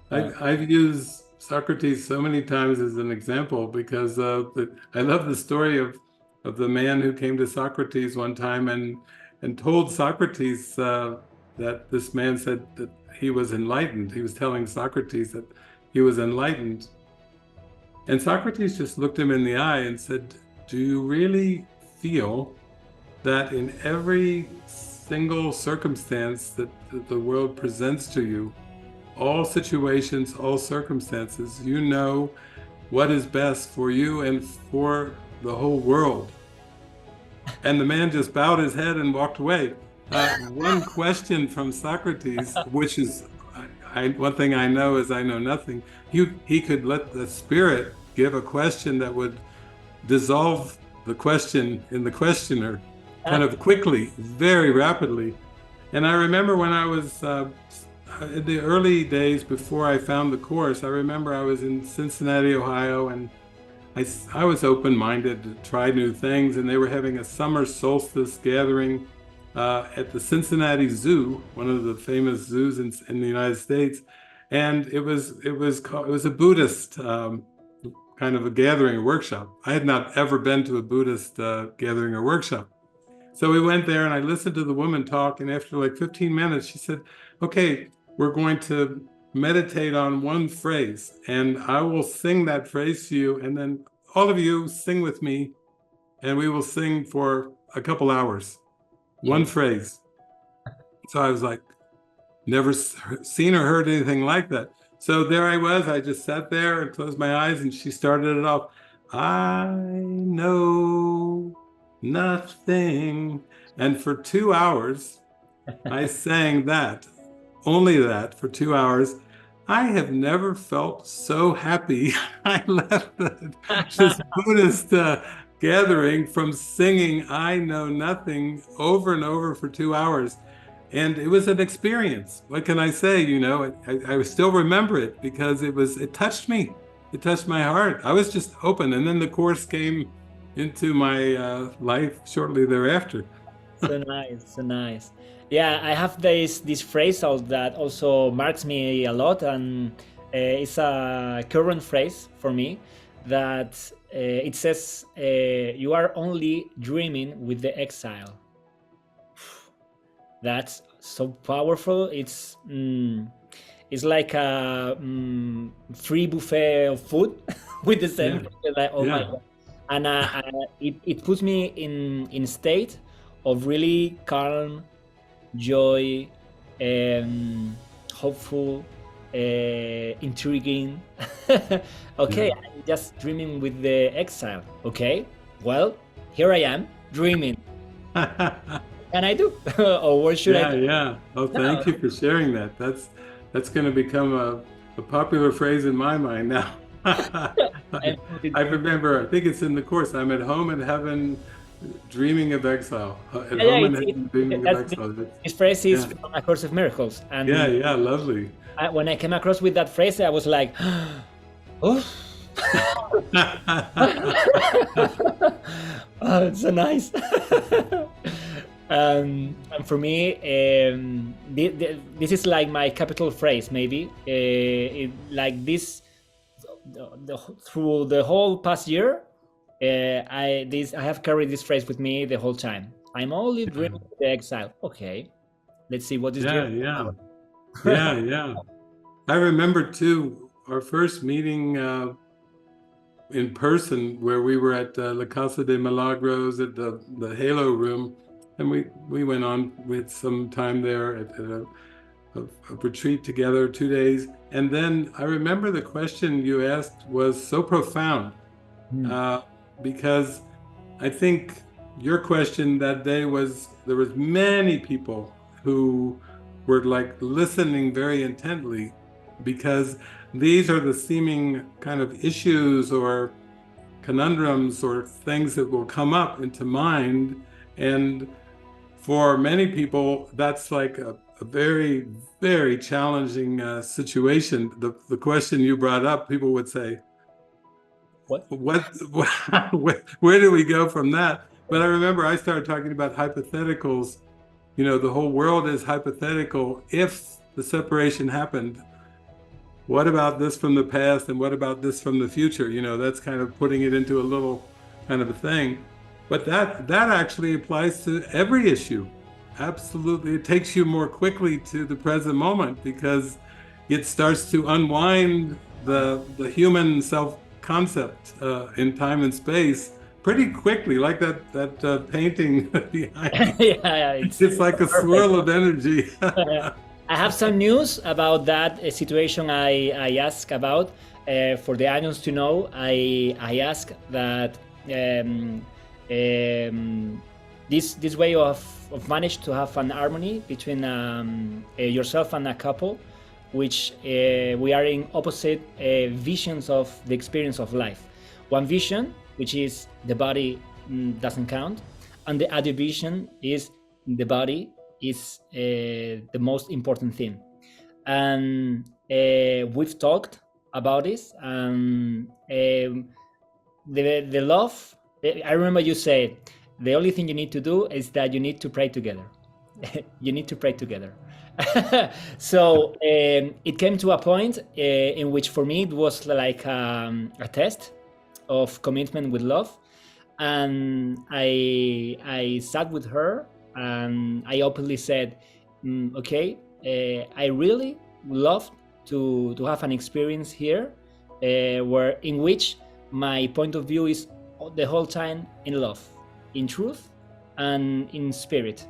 I've used Socrates so many times as an example because I love the story of the man who came to Socrates one time and told Socrates that this man said that he was enlightened. He was telling Socrates that he was enlightened. And Socrates just looked him in the eye and said, do you really feel that in every single circumstance that the world presents to you, all situations, all circumstances, you know what is best for you and for the whole world. And the man just bowed his head and walked away. One question from Socrates, which is, one thing I know is I know nothing. He could let the spirit give a question that would dissolve the question in the questioner kind of quickly, very rapidly. And I remember when I was in the early days before I found the course, I remember I was in Cincinnati, Ohio, and I was open-minded to try new things, and they were having a summer solstice gathering at the Cincinnati Zoo, one of the famous zoos in the United States, and it was a Buddhist kind of a gathering, a workshop. I had not ever been to a Buddhist gathering or workshop. So we went there and I listened to the woman talk, and after like 15 minutes, she said, okay, we're going to meditate on one phrase, and I will sing that phrase to you, and then all of you sing with me, and we will sing for a couple hours, one phrase. So I was like, never seen or heard anything like that. So there I was, I just sat there and closed my eyes, and she started it off. I know nothing. And for 2 hours, I sang that, only that, for 2 hours. I have never felt so happy. I left this Buddhist gathering from singing I Know Nothing over and over for 2 hours. And it was an experience. What can I say? You know, I still remember it because it touched me. It touched my heart. I was just open. And then the course came into my life shortly thereafter. So nice, so nice. Yeah, I have this phrase that also marks me a lot, and it's a current phrase for me that it says, you are only dreaming with the exile. That's so powerful. It's like a free buffet of food with the same, like, oh my God. And it puts me in state of really calm, joy, hopeful, intriguing. Okay, I'm just dreaming with the exile. Okay, well, here I am dreaming. And I do. Or what should I do? Yeah. Oh, thank you for sharing that. That's going to become a popular phrase in my mind now. I remember, I think it's in the course, I'm at home in heaven dreaming of exile. At home in heaven dreaming of exile. This phrase is from A Course of Miracles. And yeah, lovely. When I came across with that phrase, I was like, oh. Oh, it's so nice. And for me, this is like my capital phrase, maybe. Like this, through the whole past year, I have carried this phrase with me the whole time. I'm only dreaming of the exile. Okay, let's see what is Yeah. I remember too our first meeting in person, where we were at La Casa de Milagros at the Halo Room. And we went on with some time there at a retreat together, 2 days. And then I remember the question you asked was so profound, because I think your question that day was, there was many people who were like listening very intently, because these are the seeming kind of issues or conundrums or things that will come up into mind. And for many people, that's like a very, very challenging situation. The question you brought up, people would say, where do we go from that? But I remember I started talking about hypotheticals. You know, the whole world is hypothetical. If the separation happened, what about this from the past and what about this from the future? You know, that's kind of putting it into a little kind of a thing. But that actually applies to every issue. Absolutely. It takes you more quickly to the present moment, because it starts to unwind the human self-concept in time and space pretty quickly, like that painting behind. Yeah, It's like a swirl of energy. I have some news about that situation I asked about. For the audience to know, I ask that this way of manage to have an harmony between yourself and a couple, which we are in opposite visions of the experience of life. One vision, which is the body doesn't count, and the other vision is the body is the most important thing. And we've talked about this. The love, I remember you said, the only thing you need to do is that you need to pray together. You need to pray together. So it came to a point in which for me it was like a test of commitment with love. And I sat with her and I openly said, okay, I really love to have an experience here where in which my point of view is the whole time in love, in truth and in spirit.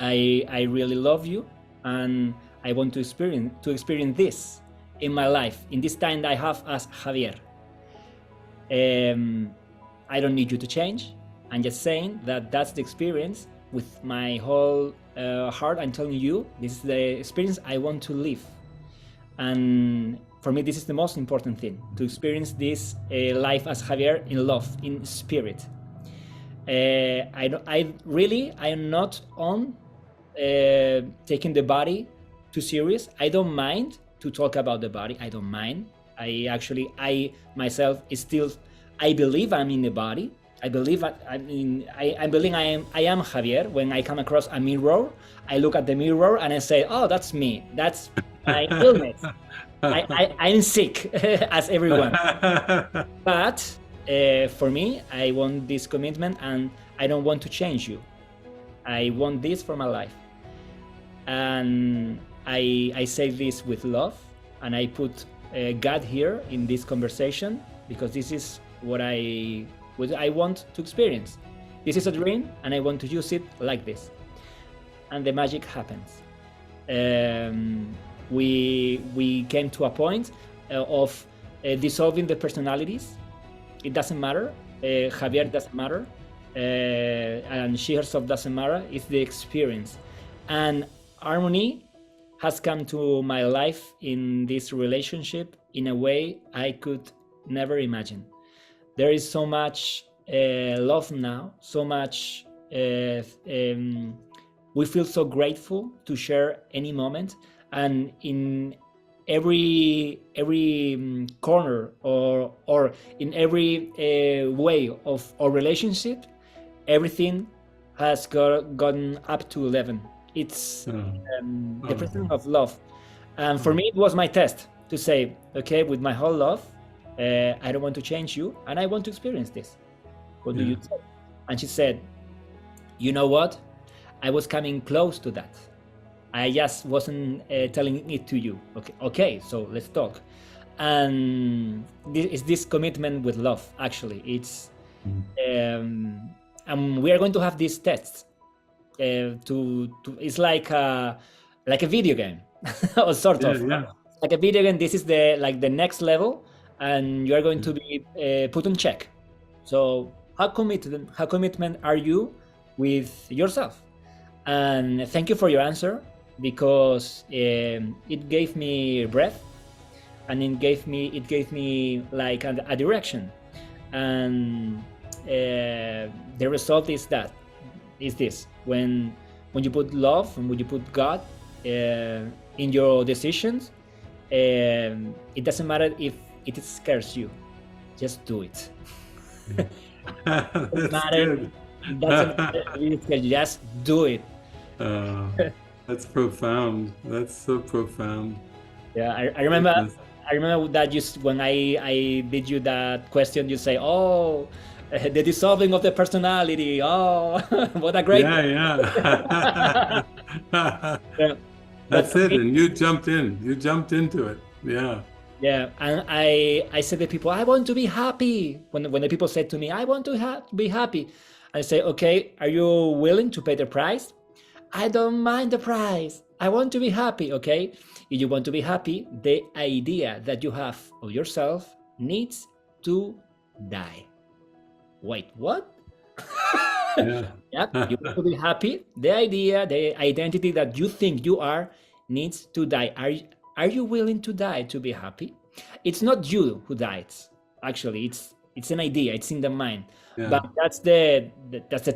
I really love you and I want to experience this in my life, in this time that I have as Javier. I don't need you to change. I'm just saying that that's the experience with my whole heart. I'm telling you, this is the experience I want to live. And for me, this is the most important thing, to experience this life as Javier in love, in spirit. I am not on taking the body too serious. I don't mind to talk about the body. I don't mind. I myself is still, I believe I'm in the body. I believe I am Javier. When I come across a mirror, I look at the mirror and I say, oh, that's me. That's my illness. I'm sick, as everyone. But for me, I want this commitment and I don't want to change you. I want this for my life. And I say this with love, and I put God here in this conversation because this is what I want to experience. This is a dream and I want to use it like this. And the magic happens. We came to a point of dissolving the personalities. It doesn't matter. Javier doesn't matter. And she herself doesn't matter. It's the experience. And harmony has come to my life in this relationship in a way I could never imagine. There is so much love now, so much. We feel so grateful to share any moment, and in every corner or in every way of our relationship, everything has gotten up to 11. It's the presence of love, and for me it was my test to say, okay, with my whole love, I don't want to change you, and I want to experience this. What do you say? And she said, you know what? I was coming close to that. I just wasn't telling it to you. Okay, so let's talk. And this commitment with love, actually. It's and we are going to have these tests. It's like a video game, or sort of. Yeah. Like a video game. This is the next level, and you are going to be put on check. So how commitment are you with yourself? And thank you for your answer, because it gave me breath, and it gave me like a direction. And the result is this: when you put love and when you put God in your decisions, it doesn't matter if it scares you. Just do it. Doesn't matter. Just do it. That's profound. That's so profound. Yeah, I remember that when I did you that question, you say, oh, the dissolving of the personality. Oh, what a great. Yeah. That's it. And you jumped into it. Yeah. Yeah, and I said to people, I want to be happy. When the people said to me, I want to be happy, I say, okay, are you willing to pay the price? I don't mind the price. I want to be happy, okay? If you want to be happy, the idea that you have of yourself needs to die. Wait, what? Yeah. Yep, you want to be happy. The idea, the identity that you think you are needs to die. Are you willing to die to be happy? It's not you who dies. Actually, it's an idea. It's in the mind. Yeah. But that's the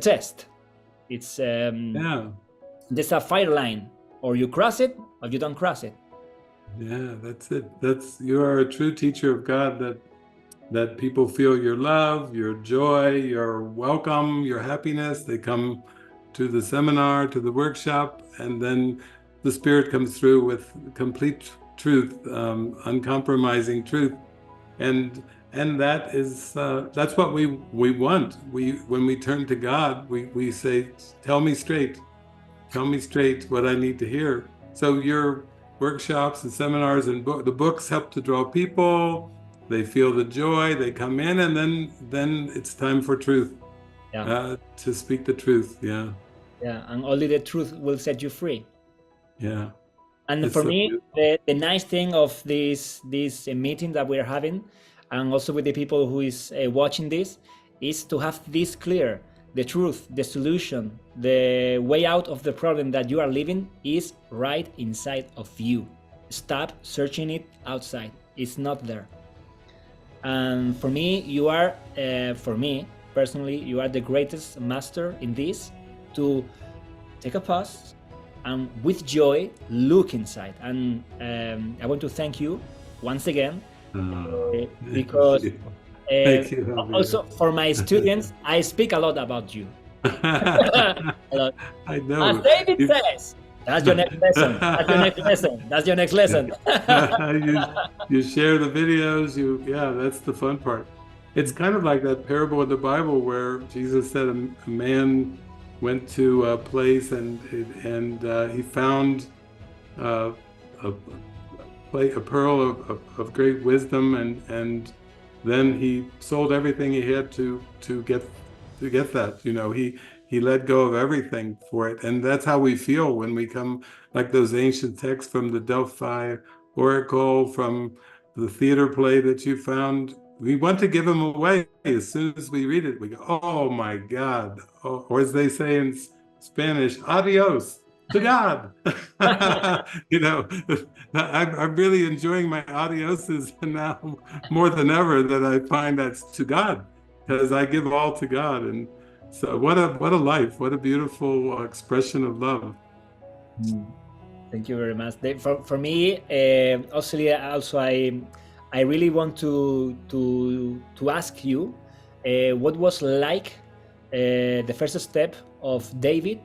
test. It's Yeah. there's a fire line, or you cross it, or you don't cross it. Yeah, that's it. You are a true teacher of God, that people feel your love, your joy, your welcome, your happiness. They come to the seminar, to the workshop, and then the Spirit comes through with complete truth, uncompromising truth, and that is that's what we want. When we turn to God, we say, tell me straight what I need to hear. So your workshops and seminars and the books help to draw people. They feel the joy, they come in, and then it's time for truth. Yeah. To speak the truth. Yeah. Yeah, and only the truth will set you free. Yeah. And It's for so me, the nice thing of this meeting that we're having, and also with the people who is watching this, is to have this clear. The truth, the solution, the way out of the problem that you are living is right inside of you. Stop searching it outside. It's not there. And for me, you are, for me personally, you are the greatest master in this, to take a pause and with joy look inside. And I want to thank you once again, because Thank you, also for my students, I speak a lot about you. A lot. I know. As David says, that's your next lesson. That's your next lesson. That's your next lesson. you share the videos. Yeah, that's the fun part. It's kind of like that parable in the Bible where Jesus said a man went to a place and he found a pearl of great wisdom, and then he sold everything he had to get that. You know, he let go of everything for it. And that's how we feel when we come, like those ancient texts from the Delphi Oracle, from the theater play that you found. We want to give them away. As soon as we read it, we go, oh my God. Oh, or as they say in Spanish, adios, to God. You know, I'm really enjoying my adioses now more than ever, that I find that's to God, because I give all to God. And so what a life, what a beautiful expression of love. Thank you very much. For me, also I really want to ask you what was like the first step of David,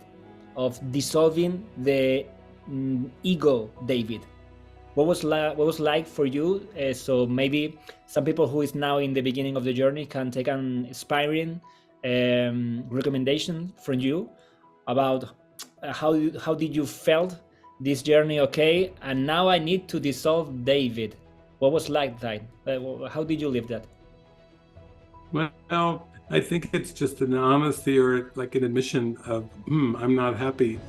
of dissolving the ego David. What was like for you? So maybe some people who is now in the beginning of the journey can take an inspiring recommendation from you about how did you felt this journey? Okay, and now I need to dissolve David. What was like that? How did you live that? Well, I think it's just an honesty, or like an admission of, I'm not happy.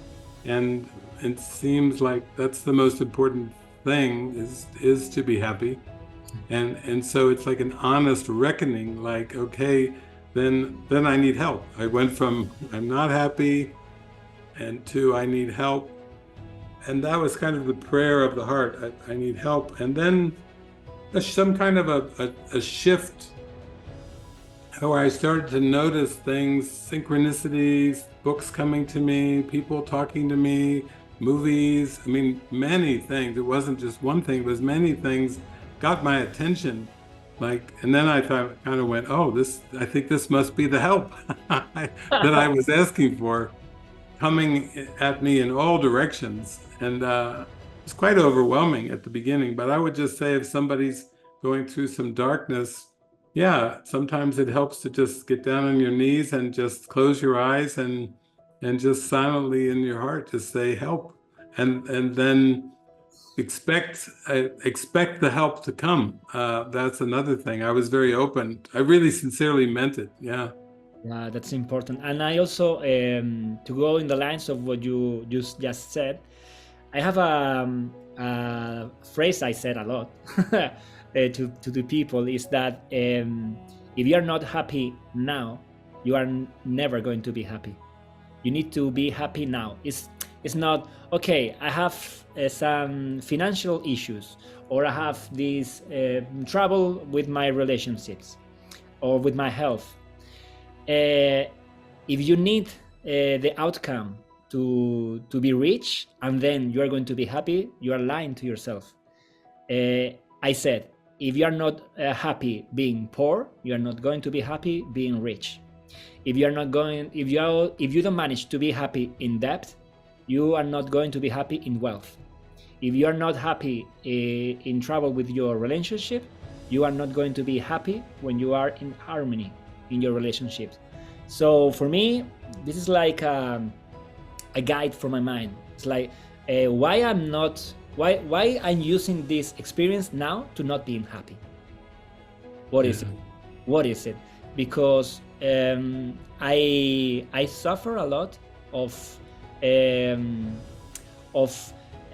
And it seems like that's the most important thing, is to be happy. And so it's like an honest reckoning, like, okay, then I need help. I went from I'm not happy and to I need help. And that was kind of the prayer of the heart. I need help. And then some kind of a shift where I started to notice things, synchronicities, books coming to me, people talking to me, movies. I mean, many things. It wasn't just one thing, it was many things got my attention. And then I thought, kind of went, oh, I think this must be the help that I was asking for, coming at me in all directions. And it's quite overwhelming at the beginning, but I would just say, if somebody's going through some darkness, yeah, sometimes it helps to just get down on your knees and just close your eyes and just silently in your heart just say help. And then expect the help to come. That's another thing. I was very open. I really sincerely meant it. Yeah. Yeah, that's important. And I also, to go in the lines of what you just said, I have a phrase I said a lot to the people, is that if you are not happy now, you are never going to be happy. You need to be happy now. It's not, okay, I have some financial issues, or I have this trouble with my relationships or with my health. If you need the outcome to be rich and then you are going to be happy, you are lying to yourself. I said, if you are not happy being poor, you are not going to be happy being rich. If you don't manage to be happy in debt, you are not going to be happy in wealth. If you are not happy in trouble with your relationship, you are not going to be happy when you are in harmony in your relationships. So for me, this is like a guide for my mind. It's like why I'm using this experience now to not being happy. What is it? What is it? Because I suffer a lot of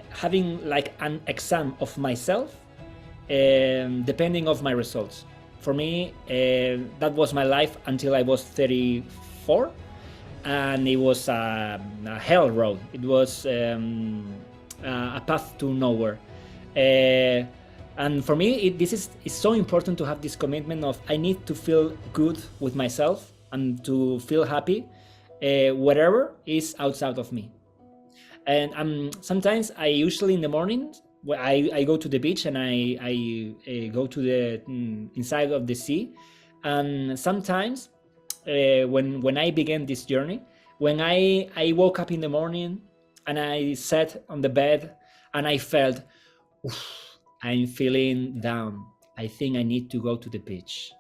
having like an exam of myself depending of my results. For me, that was my life until I was 34, and it was a hell road. It was a path to nowhere. And for me, this is so important to have this commitment of I need to feel good with myself and to feel happy, whatever is outside of me. And sometimes I usually in the mornings, I go to the beach and I go to the inside of the sea. And sometimes when I began this journey, when I woke up in the morning and I sat on the bed and I felt, I'm feeling down. I think I need to go to the beach.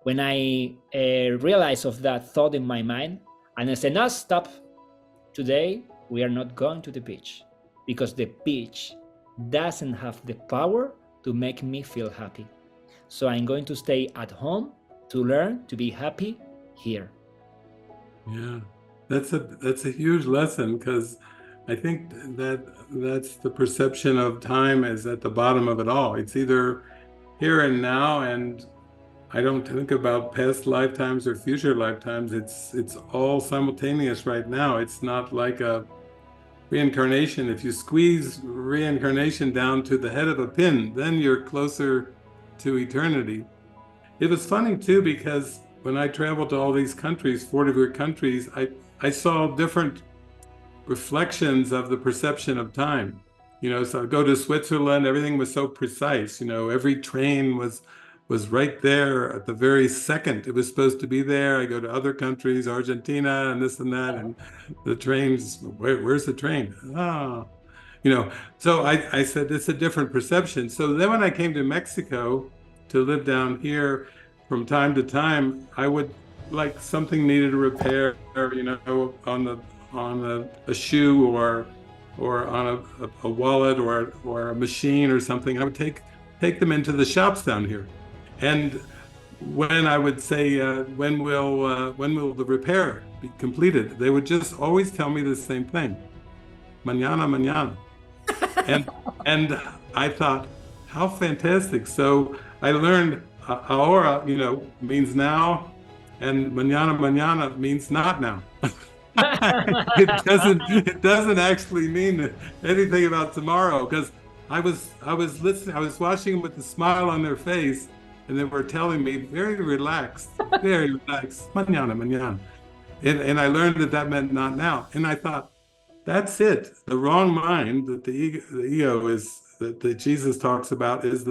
When I realized of that thought in my mind, and I said, no, stop. Today, we are not going to the beach because the beach doesn't have the power to make me feel happy. So I'm going to stay at home to learn to be happy here. Yeah, that's a huge lesson, because I think that's the perception of time is at the bottom of it all. It's either here and now, and I don't think about past lifetimes or future lifetimes. It's all simultaneous right now. It's not like a reincarnation. If you squeeze reincarnation down to the head of a pin, then you're closer to eternity. It was funny too, because when I traveled to all these countries, 40 countries, I saw different reflections of the perception of time. You know, so I go to Switzerland, everything was so precise. You know, every train was right there at the very second it was supposed to be there. I go to other countries, Argentina and this and that, and the trains, where's the train? Ah, you know, so I said, it's a different perception. So then when I came to Mexico to live down here, from time to time, I would, like, something needed a repair, you know, on a shoe or on a wallet or a machine or something. I would take them into the shops down here. And when I would say, when will the repair be completed, they would just always tell me the same thing: mañana, mañana. and I thought, how fantastic! So I learned ahora, you know, means now, and mañana, mañana means not now. It doesn't actually mean anything about tomorrow, because I was listening, I was watching them with a smile on their face. And they were telling me very relaxed, mañana, mañana. And I learned that meant not now. And I thought, that's it. The wrong mind that the ego is, that Jesus talks about is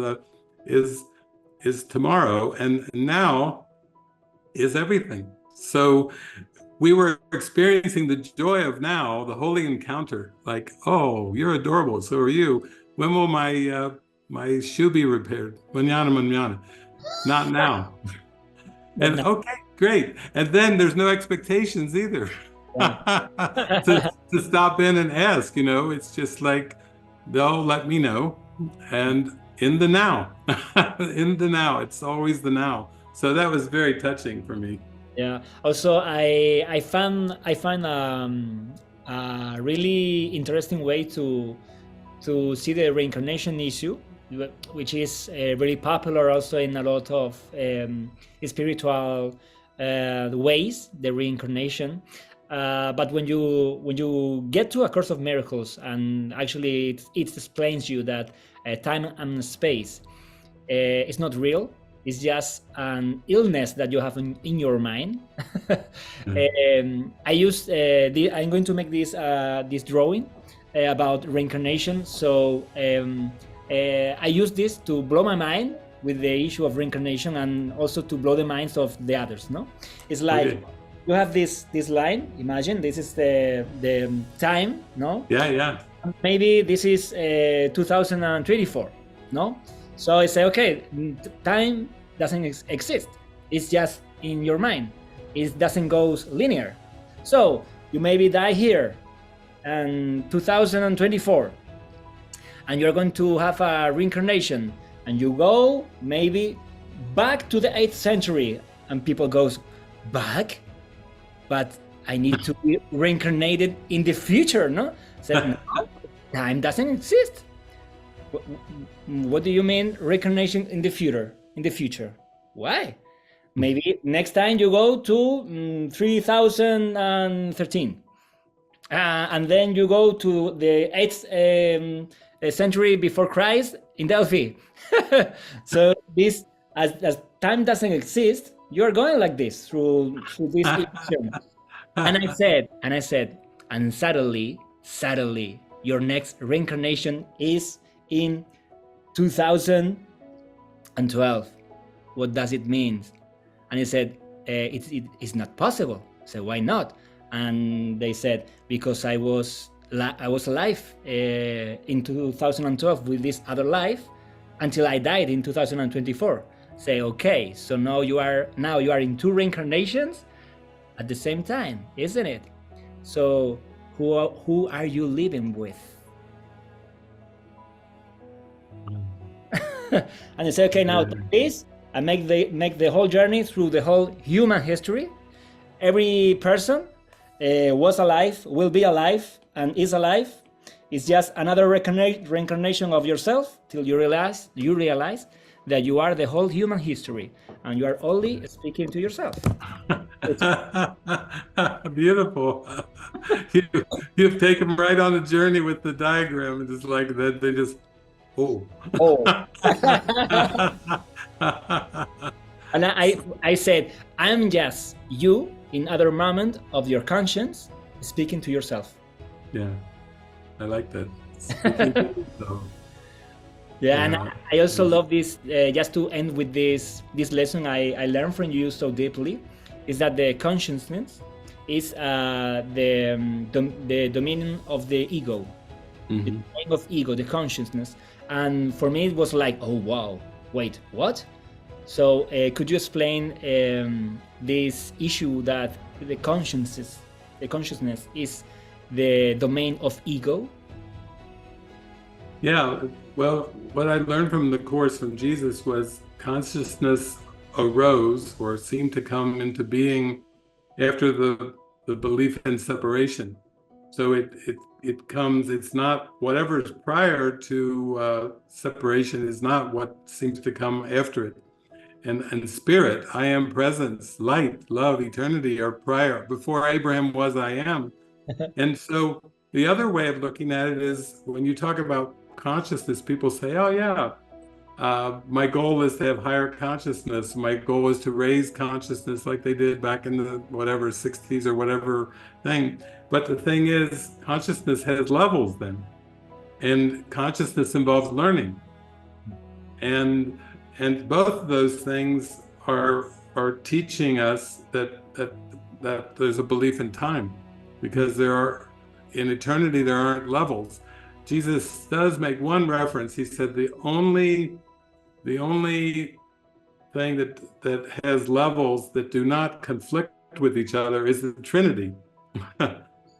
tomorrow, and now is everything. So we were experiencing the joy of now, the holy encounter, like, oh, you're adorable, so are you. When will my shoe be repaired? Mañana, mañana. Not now. And okay, great. And then there's no expectations either to stop in and ask, you know. It's just like, they'll let me know. And in the now, in the now, it's always the now. So that was very touching for me. Yeah. Also, I find a really interesting way to see the reincarnation issue, which is very popular also in a lot of spiritual ways, the reincarnation. But when you get to A Course of Miracles, and actually it explains you that time and space is not real. It's just an illness that you have in your mind. I'm going to make this drawing about reincarnation. So I use this to blow my mind with the issue of reincarnation, and also to blow the minds of the others. No, it's like you have this line. Imagine this is the time. No. Yeah. Maybe this is 2024. No. So I say, okay, time doesn't exist. It's just in your mind. It doesn't go linear. So you maybe die here in 2024, and you're going to have a reincarnation, and you go maybe back to the 8th century, and people goes, back? But I need to be reincarnated in the future, no? Said, no, time doesn't exist. What do you mean reincarnation in the future? In the future, why? Maybe next time you go to 3013, and then you go to the 8th century before Christ in Delphi. So this, as time doesn't exist, you are going like this through this illusion. And I said, and suddenly, your next reincarnation is in 2012. What does it mean? And he said, it's not possible. I said, why not? And they said, because I was alive in 2012 with this other life until I died in 2024. Say, okay, so now you are in 2 reincarnations at the same time, isn't it? So who are you living with? And they say, okay, now this, and make the whole journey through the whole human history. Every person was alive, will be alive, and is alive. It's just another reincarnation of yourself till you realize that you are the whole human history, and you are only speaking to yourself. Beautiful. You've taken right on a journey with the diagram, and it's like that they just oh. And I said, I'm just you in other moment of your conscience speaking to yourself. Yeah, I like that. Yeah, and I also love this, just to end with this lesson I learned from you so deeply, is that the consciousness is the dominion of the ego, the domain of ego, the consciousness. And for me, it was like, oh, wow, wait, what? So could you explain this issue that the consciousness is the domain of ego? Yeah, well, what I learned from the Course from Jesus was consciousness arose or seemed to come into being after the belief in separation. So it comes, it's not, whatever's prior to separation is not what seems to come after it. And spirit, I am, presence, light, love, eternity are prior. Before Abraham was, I am. And so the other way of looking at it is when you talk about consciousness, people say, oh yeah, my goal is to have higher consciousness. My goal is to raise consciousness like they did back in the whatever 60s or whatever thing. But the thing is, consciousness has levels then. And consciousness involves learning. And both of those things are teaching us that there's a belief in time, because in eternity there aren't levels. Jesus does make one reference. He said the only thing that has levels that do not conflict with each other is the Trinity.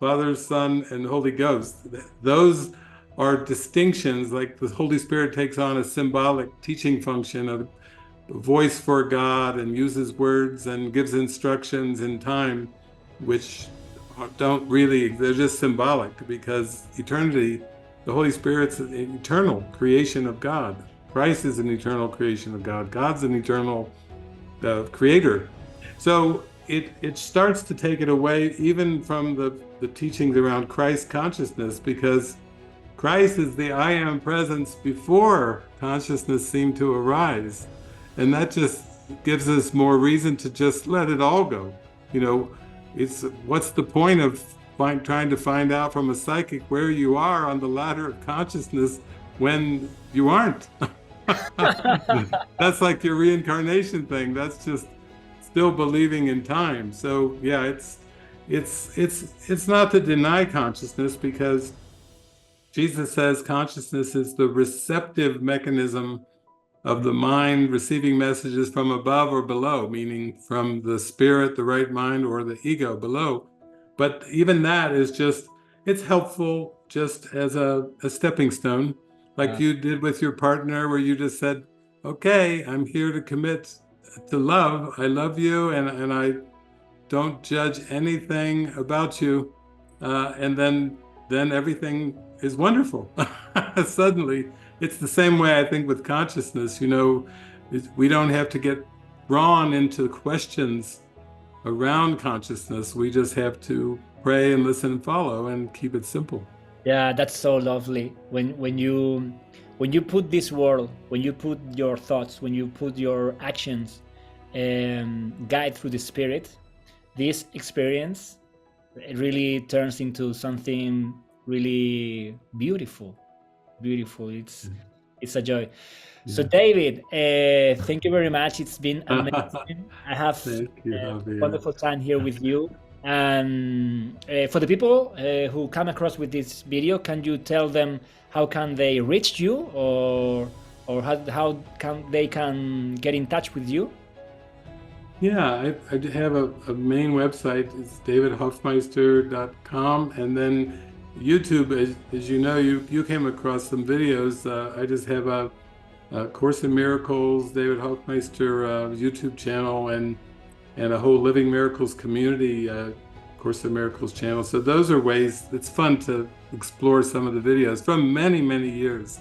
Father, Son, and Holy Ghost. Those are distinctions, like the Holy Spirit takes on a symbolic teaching function of a voice for God and uses words and gives instructions in time, which don't really, they're just symbolic, because eternity, the Holy Spirit's an eternal creation of God. Christ is an eternal creation of God. God's an eternal creator. So it starts to take it away even from the teachings around Christ consciousness, because Christ is the I am presence before consciousness seemed to arise. And that just gives us more reason to just let it all go. You know, it's what's the point of trying to find out from a psychic where you are on the ladder of consciousness when you aren't? That's like your reincarnation thing. That's just still believing in time. So yeah, it's not to deny consciousness, because Jesus says consciousness is the receptive mechanism of the mind receiving messages from above or below, meaning from the spirit, the right mind, or the ego below. But even that is just, it's helpful just as a stepping stone, like you did with your partner, where you just said, okay, I'm here to commit to love. I love you, and I don't judge anything about you. And then everything is wonderful. Suddenly, it's the same way, I think, with consciousness. You know, we don't have to get drawn into questions around consciousness. We just have to pray and listen and follow and keep it simple. Yeah, that's so lovely. When you put this world, when you put your thoughts, when you put your actions guide through the spirit, this experience really turns into something really beautiful. It's a joy. Yeah. So David, thank you very much. It's been amazing. I have a wonderful time here with you. And for the people who come across with this video, can you tell them how can they reach you, or how can they get in touch with you? Yeah, I have a main website. It's davidhoffmeister.com, and then YouTube, as you know, you came across some videos. I just have a Course in Miracles, David Hoffmeister YouTube channel, and a whole Living Miracles community Course in Miracles channel. So those are ways, it's fun to explore some of the videos from many, many years.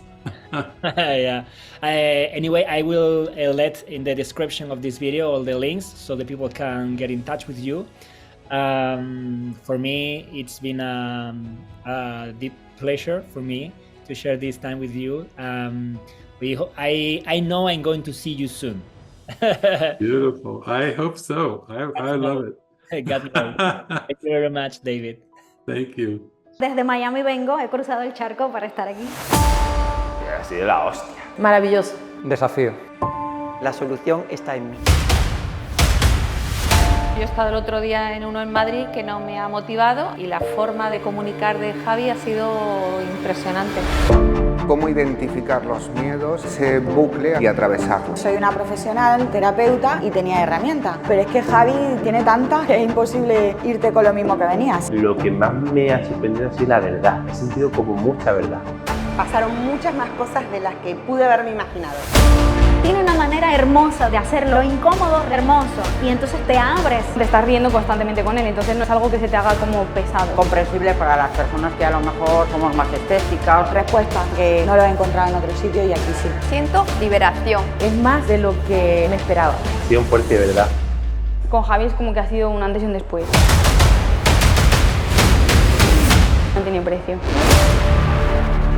Yeah. Anyway, I will let in the description of this video all the links so that people can get in touch with you. For me, it's been a deep pleasure for me to share this time with you. I know I'm going to see you soon. Beautiful. I hope so. I love it. God knows. Thank you very much, David. Thank you. Desde Miami vengo, he cruzado el charco para estar aquí. Ha sido la hostia. Maravilloso. Desafío. La solución está en mí. Yo he estado el otro día en uno en Madrid que no me ha motivado, y la forma de comunicar de Javi ha sido impresionante. Cómo identificar los miedos, ese bucle y atravesarlo. Soy una profesional, terapeuta, y tenía herramientas, pero es que Javi tiene tantas que es imposible irte con lo mismo que venías. Lo que más me ha sorprendido ha sido la verdad. He sentido como mucha verdad. Pasaron muchas más cosas de las que pude haberme imaginado. Tiene una manera hermosa de hacerlo incómodo, hermoso, y entonces te abres. Te estás riendo constantemente con él, entonces no es algo que se te haga como pesado. Comprensible para las personas que a lo mejor somos más estéticas. Respuestas que no lo he encontrado en otro sitio y aquí sí. Siento liberación. Es más de lo que me esperaba. Ha sido un fuerte de verdad. Con Javi es como que ha sido un antes y un después. No tiene precio.